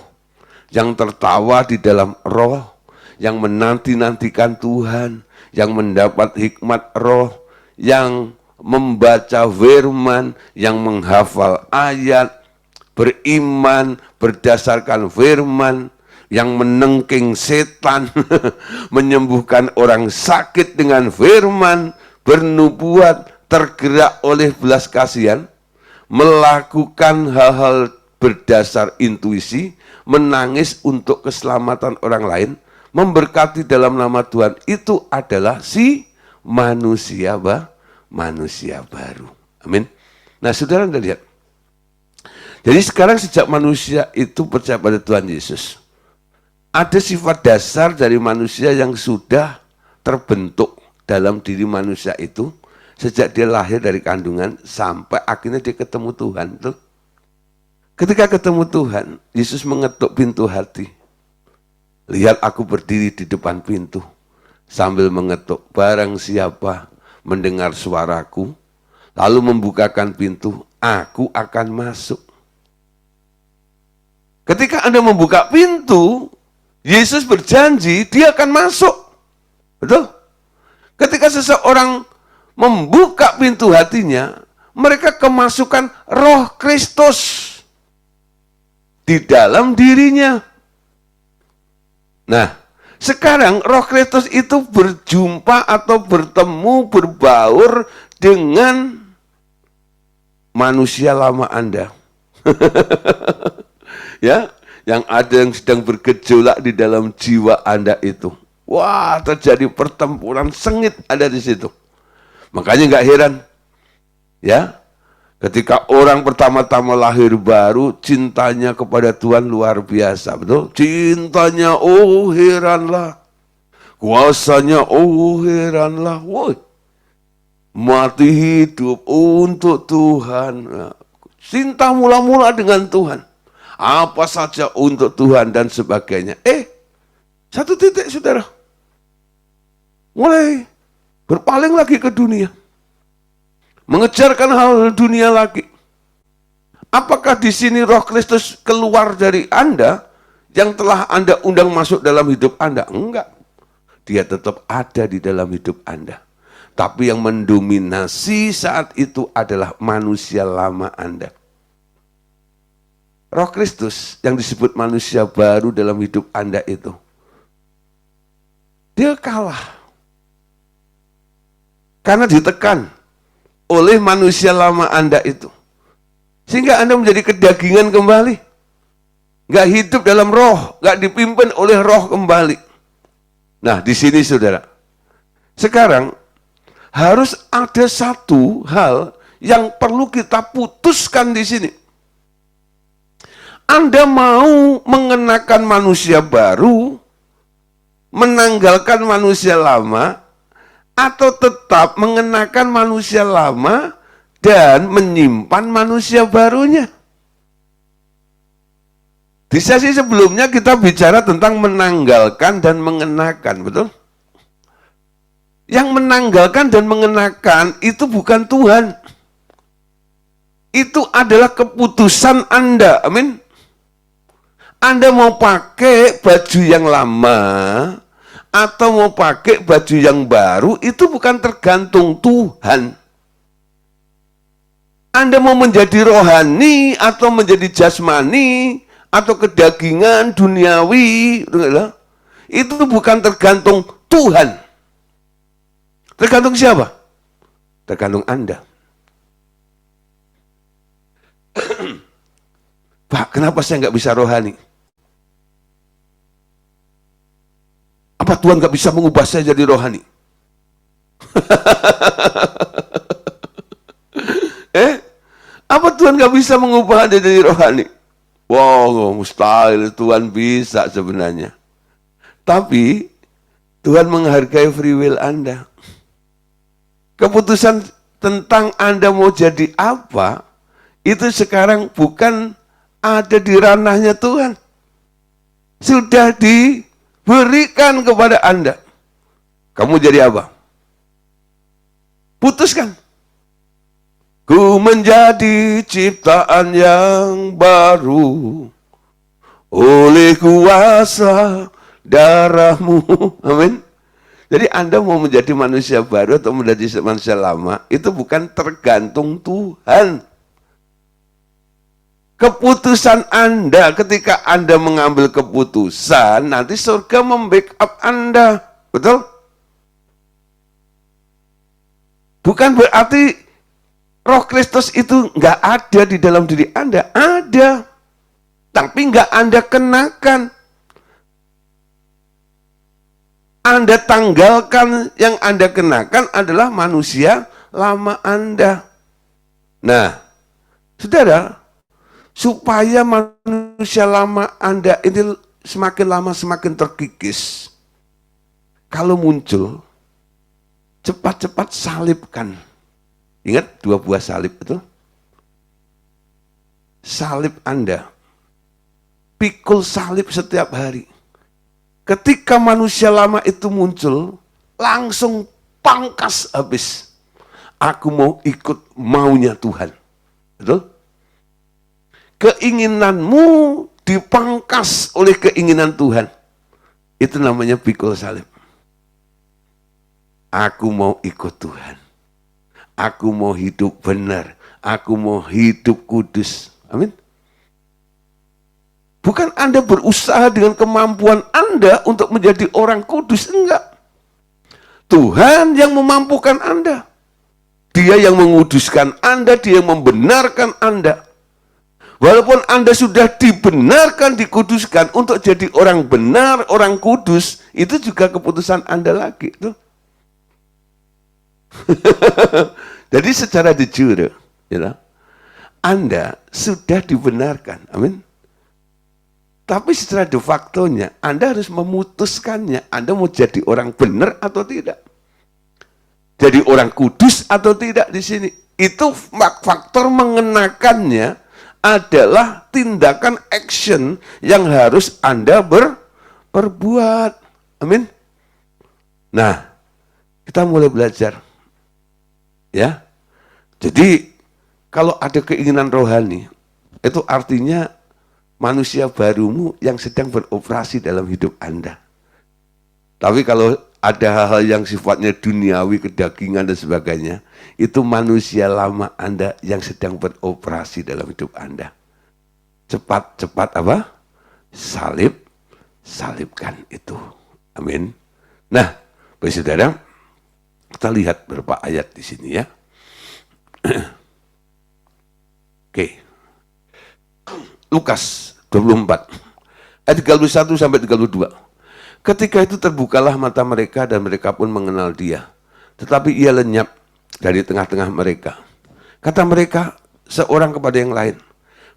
yang tertawa di dalam roh, yang menanti-nantikan Tuhan, yang mendapat hikmat roh, yang membaca firman, yang menghafal ayat, beriman berdasarkan firman, yang menengking setan, menyembuhkan orang sakit dengan firman, bernubuat, tergerak oleh belas kasihan, melakukan hal-hal berdasar intuisi, menangis untuk keselamatan orang lain, memberkati dalam nama Tuhan, itu adalah si manusia baru. Amin. Nah, saudara Anda lihat. Jadi sekarang sejak manusia itu percaya pada Tuhan Yesus, ada sifat dasar dari manusia yang sudah terbentuk dalam diri manusia itu sejak dia lahir dari kandungan sampai akhirnya dia ketemu Tuhan. Tuh. Ketika ketemu Tuhan, Yesus mengetuk pintu hati. Lihat aku berdiri di depan pintu sambil mengetuk. Barang siapa mendengar suaraku, lalu membukakan pintu, aku akan masuk. Ketika Anda membuka pintu, Yesus berjanji dia akan masuk. Betul? Ketika seseorang membuka pintu hatinya, mereka kemasukan Roh Kristus di dalam dirinya. Nah, sekarang Roh Kristus itu berjumpa atau bertemu, berbaur dengan manusia lama Anda. Ya, yang ada yang sedang bergejolak di dalam jiwa Anda itu. Wah, terjadi pertempuran sengit ada di situ. Makanya nggak heran, ya, ketika orang pertama-tama lahir baru, cintanya kepada Tuhan luar biasa, betul? Cintanya, oh heranlah. Kuasanya, oh heranlah. Woi, mati hidup untuk Tuhan. Cinta mula-mula dengan Tuhan. Apa saja untuk Tuhan dan sebagainya. Satu titik saudara. Mulai berpaling lagi ke dunia. Mengejarkan hal dunia lagi. Apakah di sini Roh Kristus keluar dari Anda yang telah Anda undang masuk dalam hidup Anda? Enggak. Dia tetap ada di dalam hidup Anda. Tapi yang mendominasi saat itu adalah manusia lama Anda. Roh Kristus yang disebut manusia baru dalam hidup Anda itu, dia kalah. Karena ditekan oleh manusia lama Anda itu. Sehingga Anda menjadi kedagingan kembali. Gak hidup dalam roh, gak dipimpin oleh roh kembali. Nah, di sini saudara, sekarang harus ada satu hal yang perlu kita putuskan di sini. Anda mau mengenakan manusia baru, menanggalkan manusia lama, atau tetap mengenakan manusia lama dan menyimpan manusia barunya. Di sesi sebelumnya kita bicara tentang menanggalkan dan mengenakan, betul? Yang menanggalkan dan mengenakan itu bukan Tuhan. Itu adalah keputusan Anda, amin. Anda mau pakai baju yang lama atau mau pakai baju yang baru, itu bukan tergantung Tuhan. Anda mau menjadi rohani atau menjadi jasmani atau kedagingan duniawi, itu bukan tergantung Tuhan. Tergantung siapa? Tergantung Anda. Pak, kenapa saya nggak bisa rohani? Apa Tuhan gak bisa mengubah saya jadi rohani? Apa Tuhan gak bisa mengubah Anda jadi rohani? Wow, mustahil. Tuhan bisa sebenarnya. Tapi Tuhan menghargai free will Anda. Keputusan tentang Anda mau jadi apa, itu sekarang bukan ada di ranahnya Tuhan. Sudah di berikan kepada Anda. Kamu jadi apa? Putuskan. Ku menjadi ciptaan yang baru oleh kuasa darahmu. Amin. Jadi Anda mau menjadi manusia baru atau menjadi manusia lama, itu bukan tergantung Tuhan. Keputusan Anda, ketika Anda mengambil keputusan, nanti surga membackup Anda. Betul? Bukan berarti Roh Kristus itu nggak ada di dalam diri Anda. Ada. Tapi nggak Anda kenakan. Anda tanggalkan, yang Anda kenakan adalah manusia lama Anda. Nah, saudara, supaya manusia lama Anda ini semakin lama semakin terkikis, kalau muncul, cepat-cepat salibkan. Ingat 2 buah salib itu? Salib Anda. Pikul salib setiap hari. Ketika manusia lama itu muncul, langsung pangkas habis. Aku mau ikut maunya Tuhan. Betul? Keinginanmu dipangkas oleh keinginan Tuhan. Itu namanya pikul salib. Aku mau ikut Tuhan. Aku mau hidup benar. Aku mau hidup kudus. Amin. Bukan Anda berusaha dengan kemampuan Anda untuk menjadi orang kudus. Enggak. Tuhan yang memampukan Anda. Dia yang menguduskan Anda. Dia yang membenarkan Anda. Walaupun Anda sudah dibenarkan, dikuduskan untuk jadi orang benar, orang kudus, itu juga keputusan Anda lagi. Tuh. Jadi secara jujur, Anda sudah dibenarkan, amin. Tapi secara de factonya, Anda harus memutuskannya. Anda mau jadi orang benar atau tidak? Jadi orang kudus atau tidak di sini? Itu faktor mengenakannya adalah tindakan action yang harus Anda berbuat, amin. Nah, kita mulai belajar. Ya, jadi kalau ada keinginan rohani, itu artinya manusia barumu yang sedang beroperasi dalam hidup Anda. Tapi kalau ada hal-hal yang sifatnya duniawi, kedagingan dan sebagainya, itu manusia lama Anda yang sedang beroperasi dalam hidup Anda. Cepat-cepat apa? Salibkan itu. Amin. Nah, Bapak Saudara, kita lihat beberapa ayat di sini ya. Oke. Lukas 24 ayat 31 sampai 32. Ketika itu terbukalah mata mereka dan mereka pun mengenal Dia. Tetapi Ia lenyap dari tengah-tengah mereka. Kata mereka seorang kepada yang lain,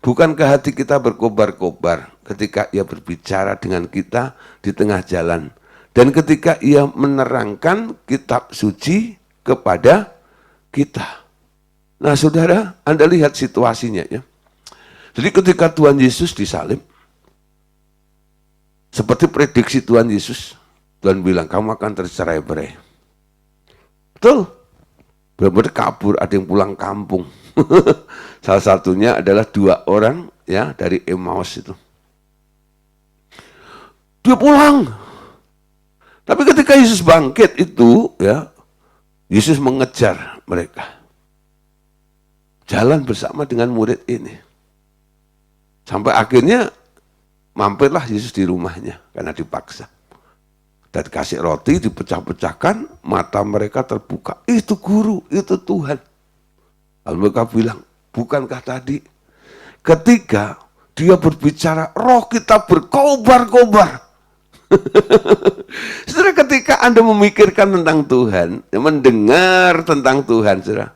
bukankah hati kita berkobar-kobar ketika Ia berbicara dengan kita di tengah jalan? Dan ketika Ia menerangkan kitab suci kepada kita. Nah saudara, Anda lihat situasinya ya. Jadi ketika Tuhan Yesus disalib, seperti prediksi Tuhan Yesus, Tuhan bilang, kamu akan tercerai-berai. Betul. Benar-benar kabur, ada yang pulang kampung. Salah satunya adalah 2 orang ya dari Emmaus itu. Dia pulang. Tapi ketika Yesus bangkit itu, ya, Yesus mengejar mereka. Jalan bersama dengan murid ini. Sampai akhirnya mampirlah Yesus di rumahnya karena dipaksa. Dan dikasih roti, dipecah-pecahkan, mata mereka terbuka. Itu guru, itu Tuhan. Lalu mereka bilang, bukankah tadi ketika Dia berbicara, roh kita berkobar-kobar. Saudara, ketika Anda memikirkan tentang Tuhan, mendengar tentang Tuhan, saudara,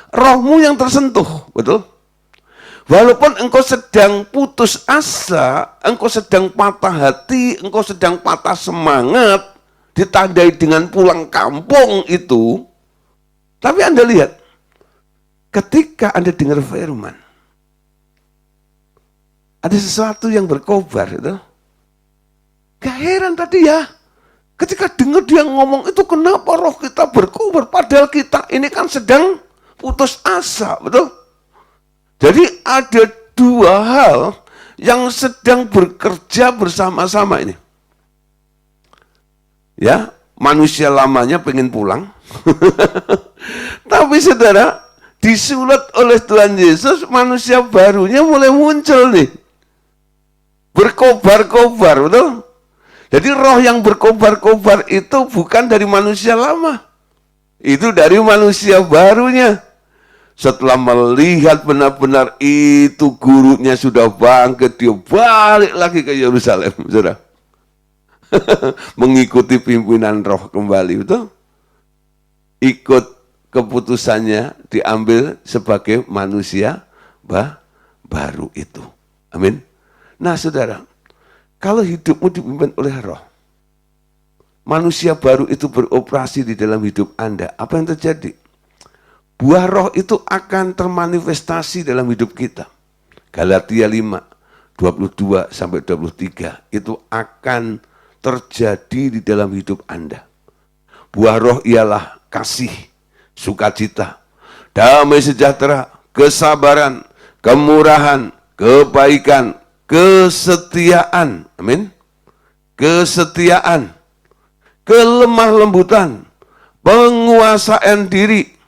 rohmu yang tersentuh, betul? Walaupun engkau sedang putus asa, engkau sedang patah hati, engkau sedang patah semangat, ditandai dengan pulang kampung itu, tapi Anda lihat, ketika Anda dengar firman, ada sesuatu yang berkobar, itu. Gak heran tadi ya, ketika dengar dia ngomong itu, kenapa roh kita berkobar, padahal kita ini kan sedang putus asa, betul? Jadi ada dua hal yang sedang bekerja bersama-sama ini. Ya, manusia lamanya pengen pulang. Tapi saudara, disulut oleh Tuhan Yesus, manusia barunya mulai muncul nih. Berkobar-kobar, betul? Jadi roh yang berkobar-kobar itu bukan dari manusia lama. Itu dari manusia barunya. Setelah melihat benar-benar itu gurunya sudah bangkit, dia balik lagi ke Yerusalem, saudara. Mengikuti pimpinan roh kembali, betul? Ikut keputusannya diambil sebagai manusia baru itu. Amin. Nah, saudara, kalau hidupmu dipimpin oleh roh, manusia baru itu beroperasi di dalam hidup Anda, apa yang terjadi? Buah roh itu akan termanifestasi dalam hidup kita. Galatia 5, 22-23, itu akan terjadi di dalam hidup Anda. Buah roh ialah kasih, sukacita, damai sejahtera, kesabaran, kemurahan, kebaikan, kesetiaan, amin, kesetiaan, kelemah lembutan, penguasaan diri.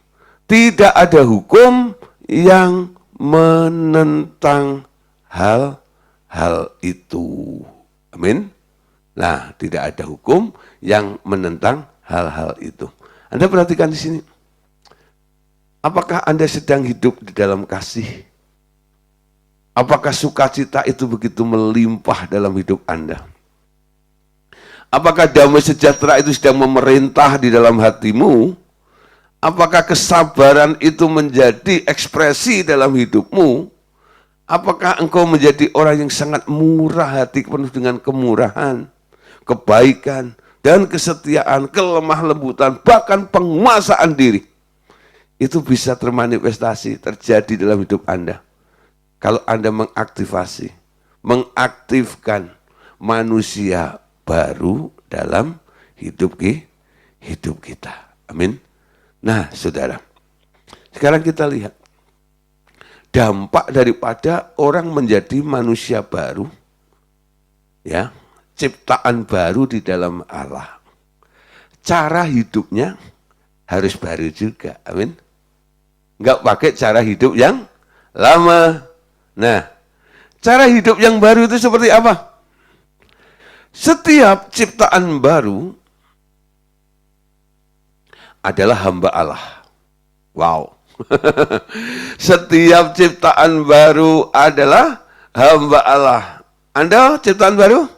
Tidak ada hukum yang menentang hal-hal itu. Amin. Nah, tidak ada hukum yang menentang hal-hal itu. Anda perhatikan di sini. Apakah Anda sedang hidup di dalam kasih? Apakah sukacita itu begitu melimpah dalam hidup Anda? Apakah damai sejahtera itu sedang memerintah di dalam hatimu? Apakah kesabaran itu menjadi ekspresi dalam hidupmu? Apakah engkau menjadi orang yang sangat murah hati, penuh dengan kemurahan, kebaikan, dan kesetiaan, kelemah lembutan, bahkan penguasaan diri? Itu bisa termanifestasi, terjadi dalam hidup Anda. Kalau Anda mengaktifkan manusia baru dalam hidup kita. Amin. Nah, saudara, sekarang kita lihat dampak daripada orang menjadi manusia baru, ya, ciptaan baru di dalam Allah. Cara hidupnya harus baru juga, amin. Enggak pakai cara hidup yang lama. Nah, cara hidup yang baru itu seperti apa? Setiap ciptaan baru adalah hamba Allah. Wow. Setiap ciptaan baru adalah hamba Allah. Anda ciptaan baru?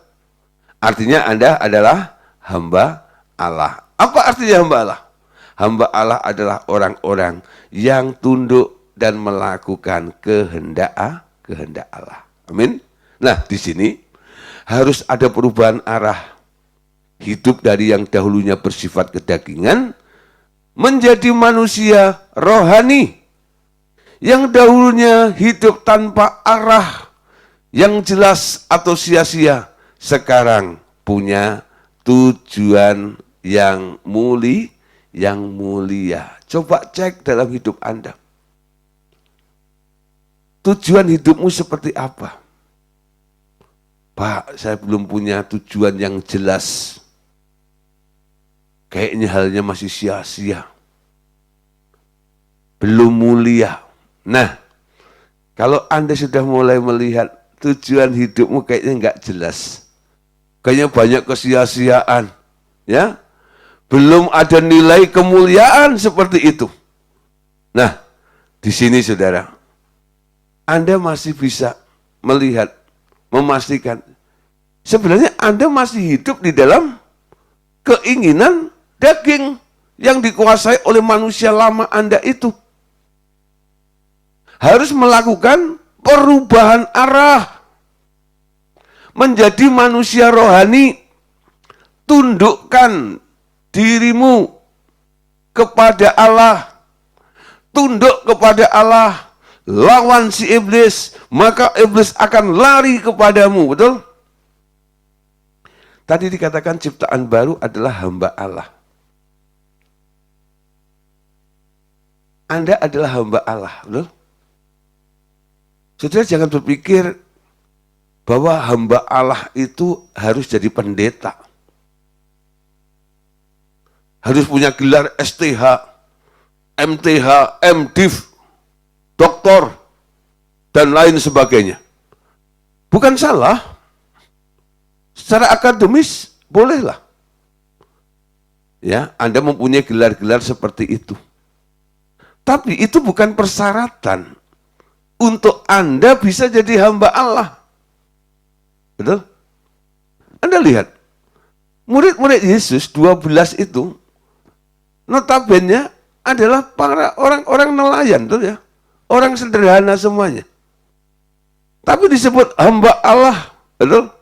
Artinya Anda adalah hamba Allah. Apa artinya hamba Allah? Hamba Allah adalah orang-orang yang tunduk dan melakukan kehendak Allah. Amin. Nah, di sini harus ada perubahan arah hidup dari yang dahulunya bersifat kedagingan menjadi manusia rohani yang dahulunya hidup tanpa arah yang jelas atau sia-sia, sekarang punya tujuan yang mulia. Coba cek dalam hidup Anda. Tujuan hidupmu seperti apa? Pak, saya belum punya tujuan yang jelas. Kayaknya halnya masih sia-sia. Belum mulia. Nah, kalau Anda sudah mulai melihat tujuan hidupmu kayaknya enggak jelas. Kayaknya banyak kesia-siaan. Ya, belum ada nilai kemuliaan seperti itu. Nah, di sini saudara, Anda masih bisa melihat, memastikan, sebenarnya Anda masih hidup di dalam keinginan daging yang dikuasai oleh manusia lama Anda itu. Harus melakukan perubahan arah. Menjadi manusia rohani. Tundukkan dirimu kepada Allah. Tunduk kepada Allah. Lawan si iblis. Maka iblis akan lari kepadamu. Betul? Tadi dikatakan ciptaan baru adalah hamba Allah. Anda adalah hamba Allah, betul? Saudara jangan berpikir bahwa hamba Allah itu harus jadi pendeta. Harus punya gelar STH, MTH, MDiv, doktor, dan lain sebagainya. Bukan salah. Secara akademis, bolehlah. Ya, Anda mempunyai gelar-gelar seperti itu. Tapi itu bukan persyaratan untuk Anda bisa jadi hamba Allah. Betul? Anda lihat, murid-murid Yesus 12 itu, notabene adalah para orang-orang nelayan, betul ya? Orang sederhana semuanya. Tapi disebut hamba Allah, betul?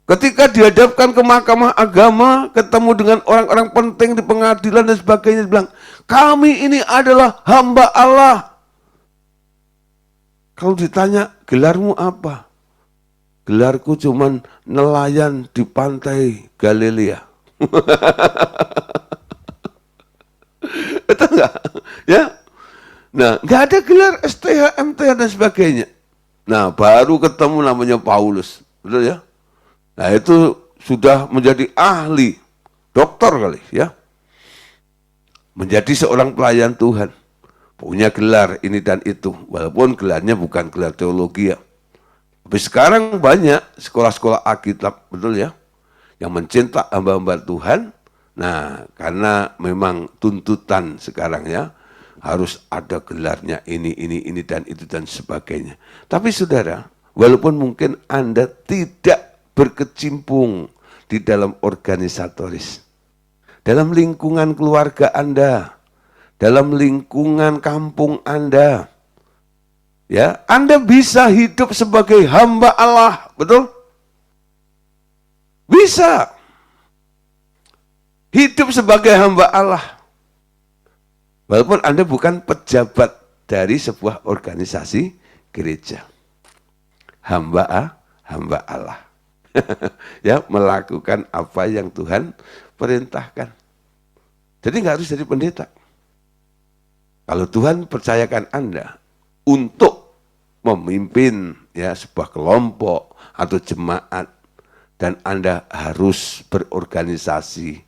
Ketika dihadapkan ke mahkamah agama, ketemu dengan orang-orang penting di pengadilan dan sebagainya, dia bilang, kami ini adalah hamba Allah. Kalau ditanya, gelarmu apa? Gelarku cuman nelayan di pantai Galilea. Betul nggak? Ya? Nah, nggak ada gelar STH, MTH dan sebagainya. Nah, baru ketemu namanya Paulus. Betul ya? Nah, itu sudah menjadi ahli, dokter kali ya. Menjadi seorang pelayan Tuhan. Punya gelar ini dan itu. Walaupun gelarnya bukan gelar teologi ya. Tapi sekarang banyak sekolah-sekolah Alkitab, betul ya. Yang mencinta hamba-hamba Tuhan. Nah, karena memang tuntutan sekarang ya. Harus ada gelarnya ini, dan itu, dan sebagainya. Tapi saudara, walaupun mungkin Anda tidak berkecimpung di dalam organisatoris, dalam lingkungan keluarga Anda, dalam lingkungan kampung Anda, ya, Anda bisa hidup sebagai hamba Allah, betul? Bisa hidup sebagai hamba Allah, walaupun Anda bukan pejabat dari sebuah organisasi gereja. Hamba Allah. Ya, melakukan apa yang Tuhan perintahkan. Jadi nggak harus jadi pendeta. Kalau Tuhan percayakan Anda untuk memimpin ya sebuah kelompok atau jemaat, dan Anda harus berorganisasi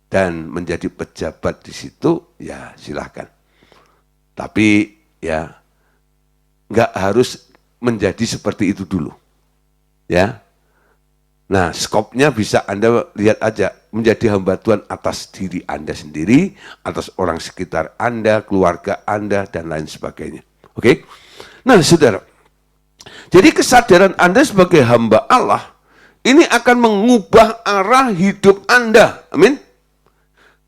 dan menjadi pejabat di situ, ya silahkan. Tapi ya nggak harus menjadi seperti itu dulu. Ya. Nah, skopnya bisa Anda lihat aja, menjadi hamba Tuhan atas diri Anda sendiri, atas orang sekitar Anda, keluarga Anda, dan lain sebagainya. Oke? Nah, saudara, jadi kesadaran Anda sebagai hamba Allah, ini akan mengubah arah hidup Anda. Amin?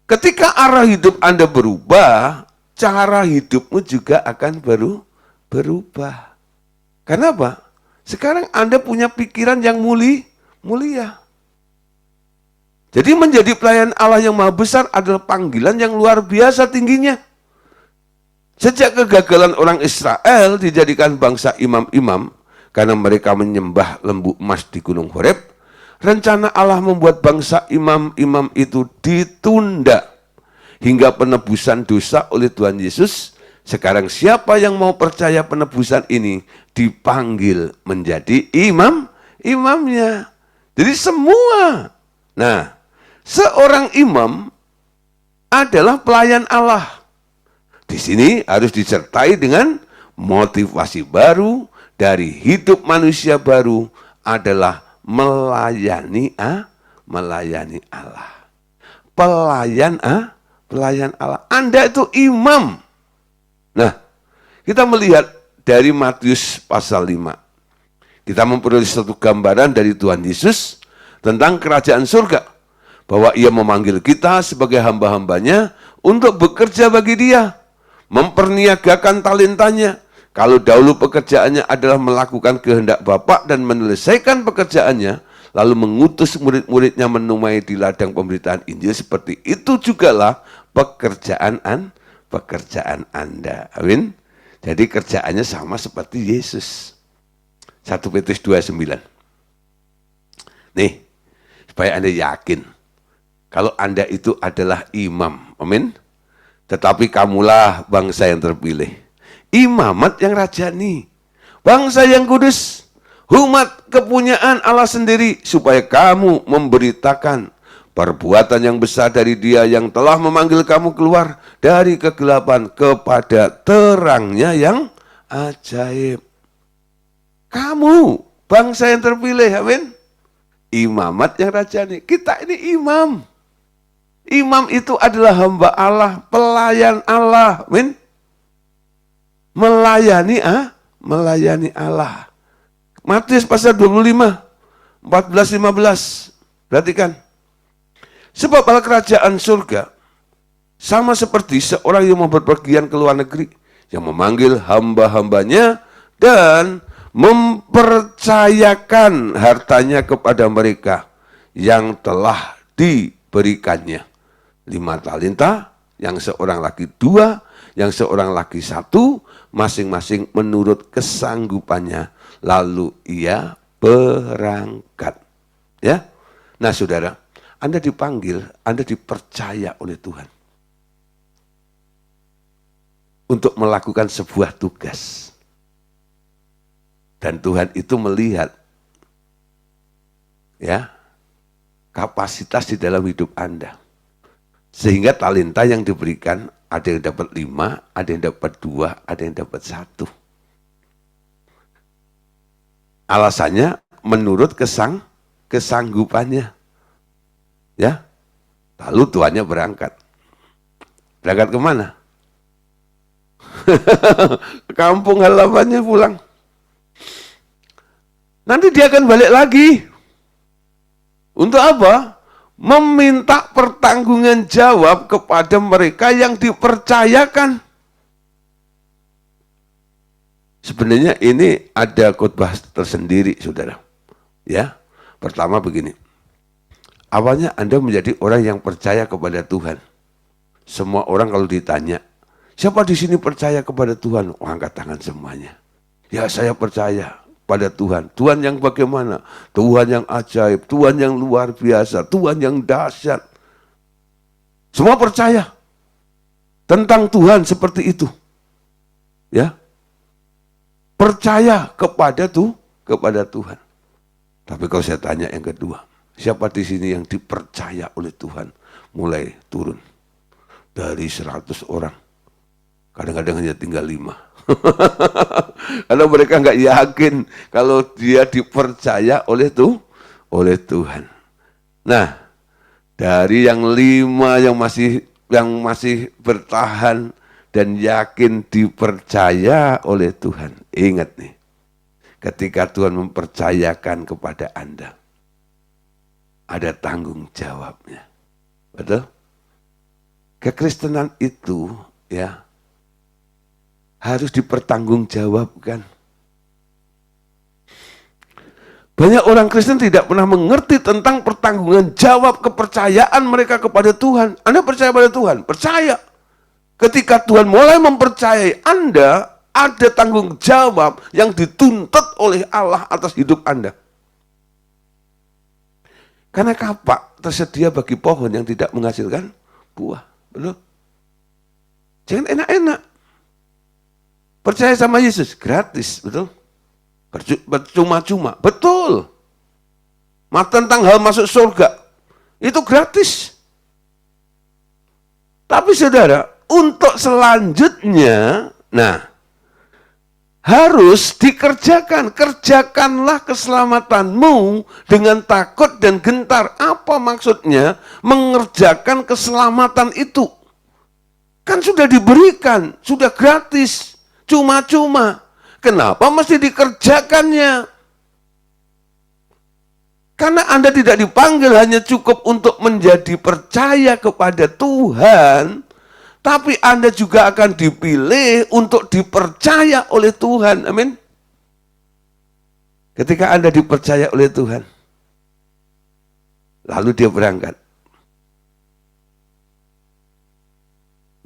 Ketika arah hidup Anda berubah, cara hidupmu juga akan berubah. Karena apa? Sekarang Anda punya pikiran yang mulia. Jadi menjadi pelayan Allah yang maha besar adalah panggilan yang luar biasa tingginya. Sejak kegagalan orang Israel dijadikan bangsa imam-imam karena mereka menyembah lembu emas di Gunung Horeb, rencana Allah membuat bangsa imam-imam itu ditunda hingga penebusan dosa oleh Tuhan Yesus. Sekarang siapa yang mau percaya penebusan ini dipanggil menjadi imamnya. Jadi semua. Nah, seorang imam adalah pelayan Allah. Di sini harus disertai dengan motivasi baru dari hidup manusia baru adalah melayani Allah. Pelayan Allah. Anda itu imam. Nah, kita melihat dari Matius pasal 5. Kita memperoleh satu gambaran dari Tuhan Yesus tentang kerajaan surga. Bahwa ia memanggil kita sebagai hamba-hambanya untuk bekerja bagi dia. Memperniagakan talentanya. Kalau dahulu pekerjaannya adalah melakukan kehendak Bapa dan menyelesaikan pekerjaannya, lalu mengutus murid-muridnya menumai di ladang pemberitaan Injil, seperti itu jugalah pekerjaan Anda. Amin. Jadi kerjaannya sama seperti Yesus. 1 Petrus 2:9. Nih, Supaya Anda yakin kalau Anda itu adalah imam. Amin. Tetapi kamulah bangsa yang terpilih. Imamat yang rajani. Bangsa yang kudus. Umat kepunyaan Allah sendiri. Supaya kamu memberitakan perbuatan yang besar dari Dia yang telah memanggil kamu keluar dari kegelapan kepada terangnya yang ajaib. Kamu bangsa yang terpilih, amin. Imamat yang rajani. Kita ini imam. Imam itu adalah hamba Allah, pelayan Allah, amin. Melayani Allah. Matius pasal 25, 14-15. Perhatikan. Sebab Allah kerajaan surga sama seperti seorang yang mau berpergian ke luar negeri, yang memanggil hamba-hambanya dan mempercayakan hartanya kepada mereka yang telah diberikannya. 5 talenta, yang seorang lagi 2, yang seorang lagi 1, masing-masing menurut kesanggupannya. Lalu ia berangkat. Ya, nah saudara, Anda dipanggil, Anda dipercaya oleh Tuhan untuk melakukan sebuah tugas. Dan Tuhan itu melihat ya kapasitas di dalam hidup Anda. Sehingga talenta yang diberikan, ada yang dapat 5, ada yang dapat 2, ada yang dapat 1. Alasannya menurut kesanggupannya. Ya, lalu tuannya berangkat. Berangkat kemana? Kampung halamannya pulang. Nanti dia akan balik lagi. Untuk apa? Meminta pertanggungan jawab kepada mereka yang dipercayakan. Sebenarnya ini ada khotbah tersendiri, saudara. Ya, pertama begini. Awalnya Anda menjadi orang yang percaya kepada Tuhan. Semua orang kalau ditanya, siapa di sini percaya kepada Tuhan? Oh, angkat tangan semuanya. Ya, saya percaya pada Tuhan. Tuhan yang bagaimana? Tuhan yang ajaib, Tuhan yang luar biasa, Tuhan yang dahsyat. Semua percaya tentang Tuhan seperti itu. Ya. Percaya kepada Tuhan. Tapi kalau saya tanya yang kedua, siapa di sini yang dipercaya oleh Tuhan? Mulai turun. Dari 100 orang. Kadang-kadang hanya tinggal 5. Karena mereka nggak yakin kalau dia dipercaya oleh Tuhan. Nah, dari yang 5 yang masih bertahan dan yakin dipercaya oleh Tuhan. Ingat nih, ketika Tuhan mempercayakan kepada Anda, ada tanggung jawabnya. Betul? Kekristenan itu ya harus dipertanggungjawabkan. Banyak orang Kristen tidak pernah mengerti tentang pertanggungan jawab kepercayaan mereka kepada Tuhan. Anda percaya pada Tuhan? Percaya. Ketika Tuhan mulai mempercayai Anda, ada tanggung jawab yang dituntut oleh Allah atas hidup Anda. Karena kapak tersedia bagi pohon yang tidak menghasilkan buah. Betul? Jangan enak-enak. Percaya sama Yesus, gratis, betul? Percuma-cuma, betul. Tentang hal masuk surga, itu gratis. Tapi saudara, untuk selanjutnya, harus dikerjakan. Kerjakanlah keselamatanmu dengan takut dan gentar. Apa maksudnya? Mengerjakan keselamatan itu. Kan sudah diberikan, sudah gratis. Cuma-cuma. Kenapa mesti dikerjakannya? Karena Anda tidak dipanggil hanya cukup untuk menjadi percaya kepada Tuhan, tapi Anda juga akan dipilih untuk dipercaya oleh Tuhan. Amin. Ketika Anda dipercaya oleh Tuhan, lalu dia berangkat.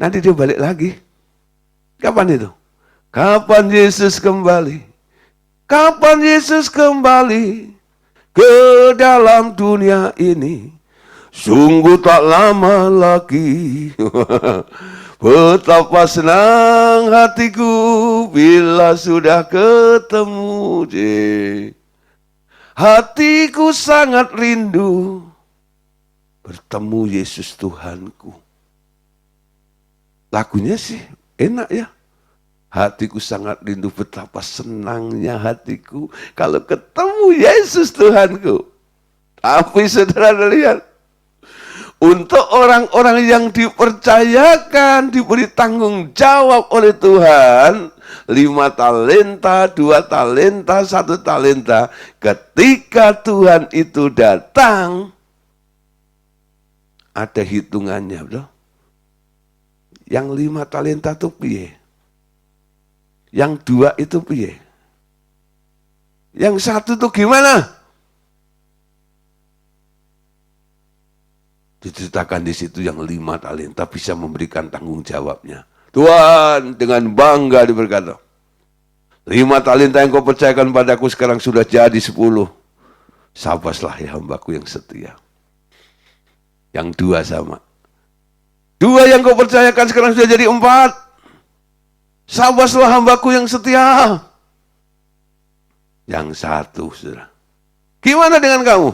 Nanti dia balik lagi. Kapan itu? Kapan Yesus kembali? Kapan Yesus kembali? ke dalam dunia ini, sungguh tak lama lagi. Betapa senang hatiku bila sudah ketemu. Hatiku sangat rindu bertemu Yesus Tuhanku. Lagunya sih enak ya. Hatiku sangat rindu, betapa senangnya hatiku kalau ketemu Yesus Tuhanku. Tapi saudara lihat, untuk orang-orang yang dipercayakan, diberi tanggung jawab oleh Tuhan, 5 talenta, 2 talenta, 1 talenta, ketika Tuhan itu datang, ada hitungannya, bro. Yang 5 talenta itu piye? Yang 2 itu piye? Yang 1 itu gimana? Diceritakan di situ yang 5 talenta bisa memberikan tanggung jawabnya. Tuhan dengan bangga berkata, 5 talenta yang kau percayakan padaku sekarang sudah jadi 10. Sabaslah ya hambaku yang setia. Yang 2 sama. 2 yang kau percayakan sekarang sudah jadi 4. Sabaslah hambaku yang setia. Yang 1, saudara. Gimana dengan kamu?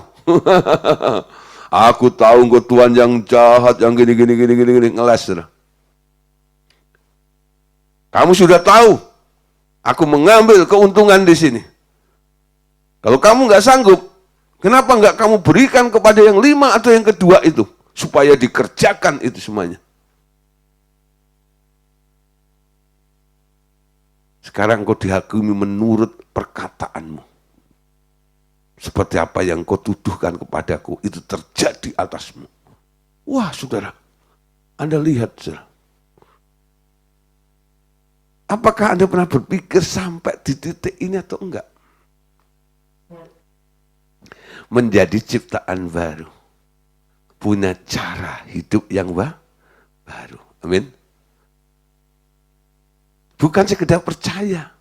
Aku tahu engkau Tuhan yang jahat, yang gini, ngeles, saudara. Kamu sudah tahu, aku mengambil keuntungan di sini. Kalau kamu nggak sanggup, kenapa nggak kamu berikan kepada yang 5 atau yang kedua itu, supaya dikerjakan itu semuanya. Sekarang kau dihakimi menurut perkataanmu. Seperti apa yang kau tuduhkan kepadaku, itu terjadi atasmu. Wah, saudara, Anda lihat, saudara. Apakah Anda pernah berpikir sampai di titik ini atau enggak? Menjadi ciptaan baru. Punya cara hidup yang baru. Amin. Bukan sekedar percaya,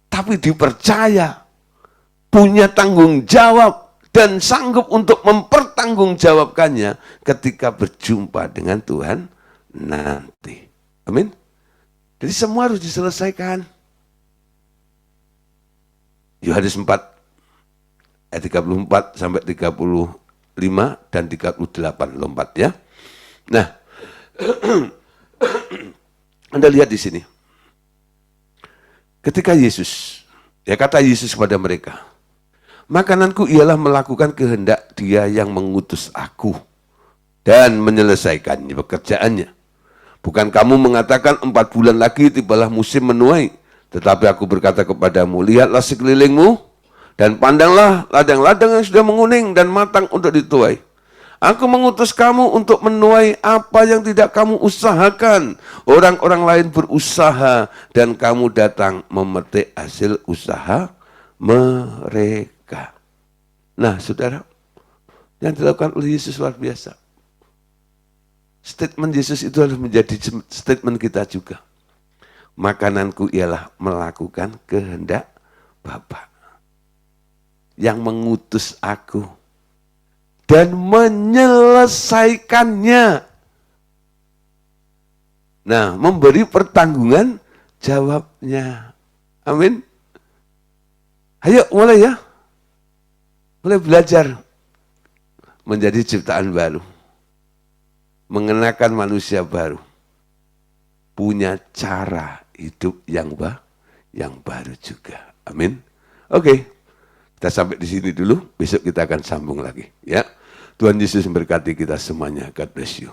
tapi dipercaya, punya tanggung jawab, dan sanggup untuk mempertanggungjawabkannya ketika berjumpa dengan Tuhan nanti. Amin. Jadi semua harus diselesaikan. Yohanes 4 ayat 34 sampai 35 dan 38, lompat ya. Nah, Anda lihat di sini. Ketika Yesus, ya kata Yesus kepada mereka, makananku ialah melakukan kehendak Dia yang mengutus aku dan menyelesaikan pekerjaannya. Bukan kamu mengatakan 4 bulan lagi tibalah musim menuai, tetapi aku berkata kepadamu, lihatlah sekelilingmu dan pandanglah ladang-ladang yang sudah menguning dan matang untuk dituai. Aku mengutus kamu untuk menuai apa yang tidak kamu usahakan. Orang-orang lain berusaha dan kamu datang memetik hasil usaha mereka. Nah, saudara, yang dilakukan oleh Yesus luar biasa. Statement Yesus itu harus menjadi statement kita juga. Makananku ialah melakukan kehendak Bapa yang mengutus aku dan menyelesaikannya. Nah, memberi pertanggungan jawabnya. Amin. Ayo mulai ya. Mulai belajar menjadi ciptaan baru. Mengenakan manusia baru. Punya cara hidup yang baru juga. Amin. Oke. Kita sampai di sini dulu, besok kita akan sambung lagi. Ya, Tuhan Yesus memberkati kita semuanya. God bless you.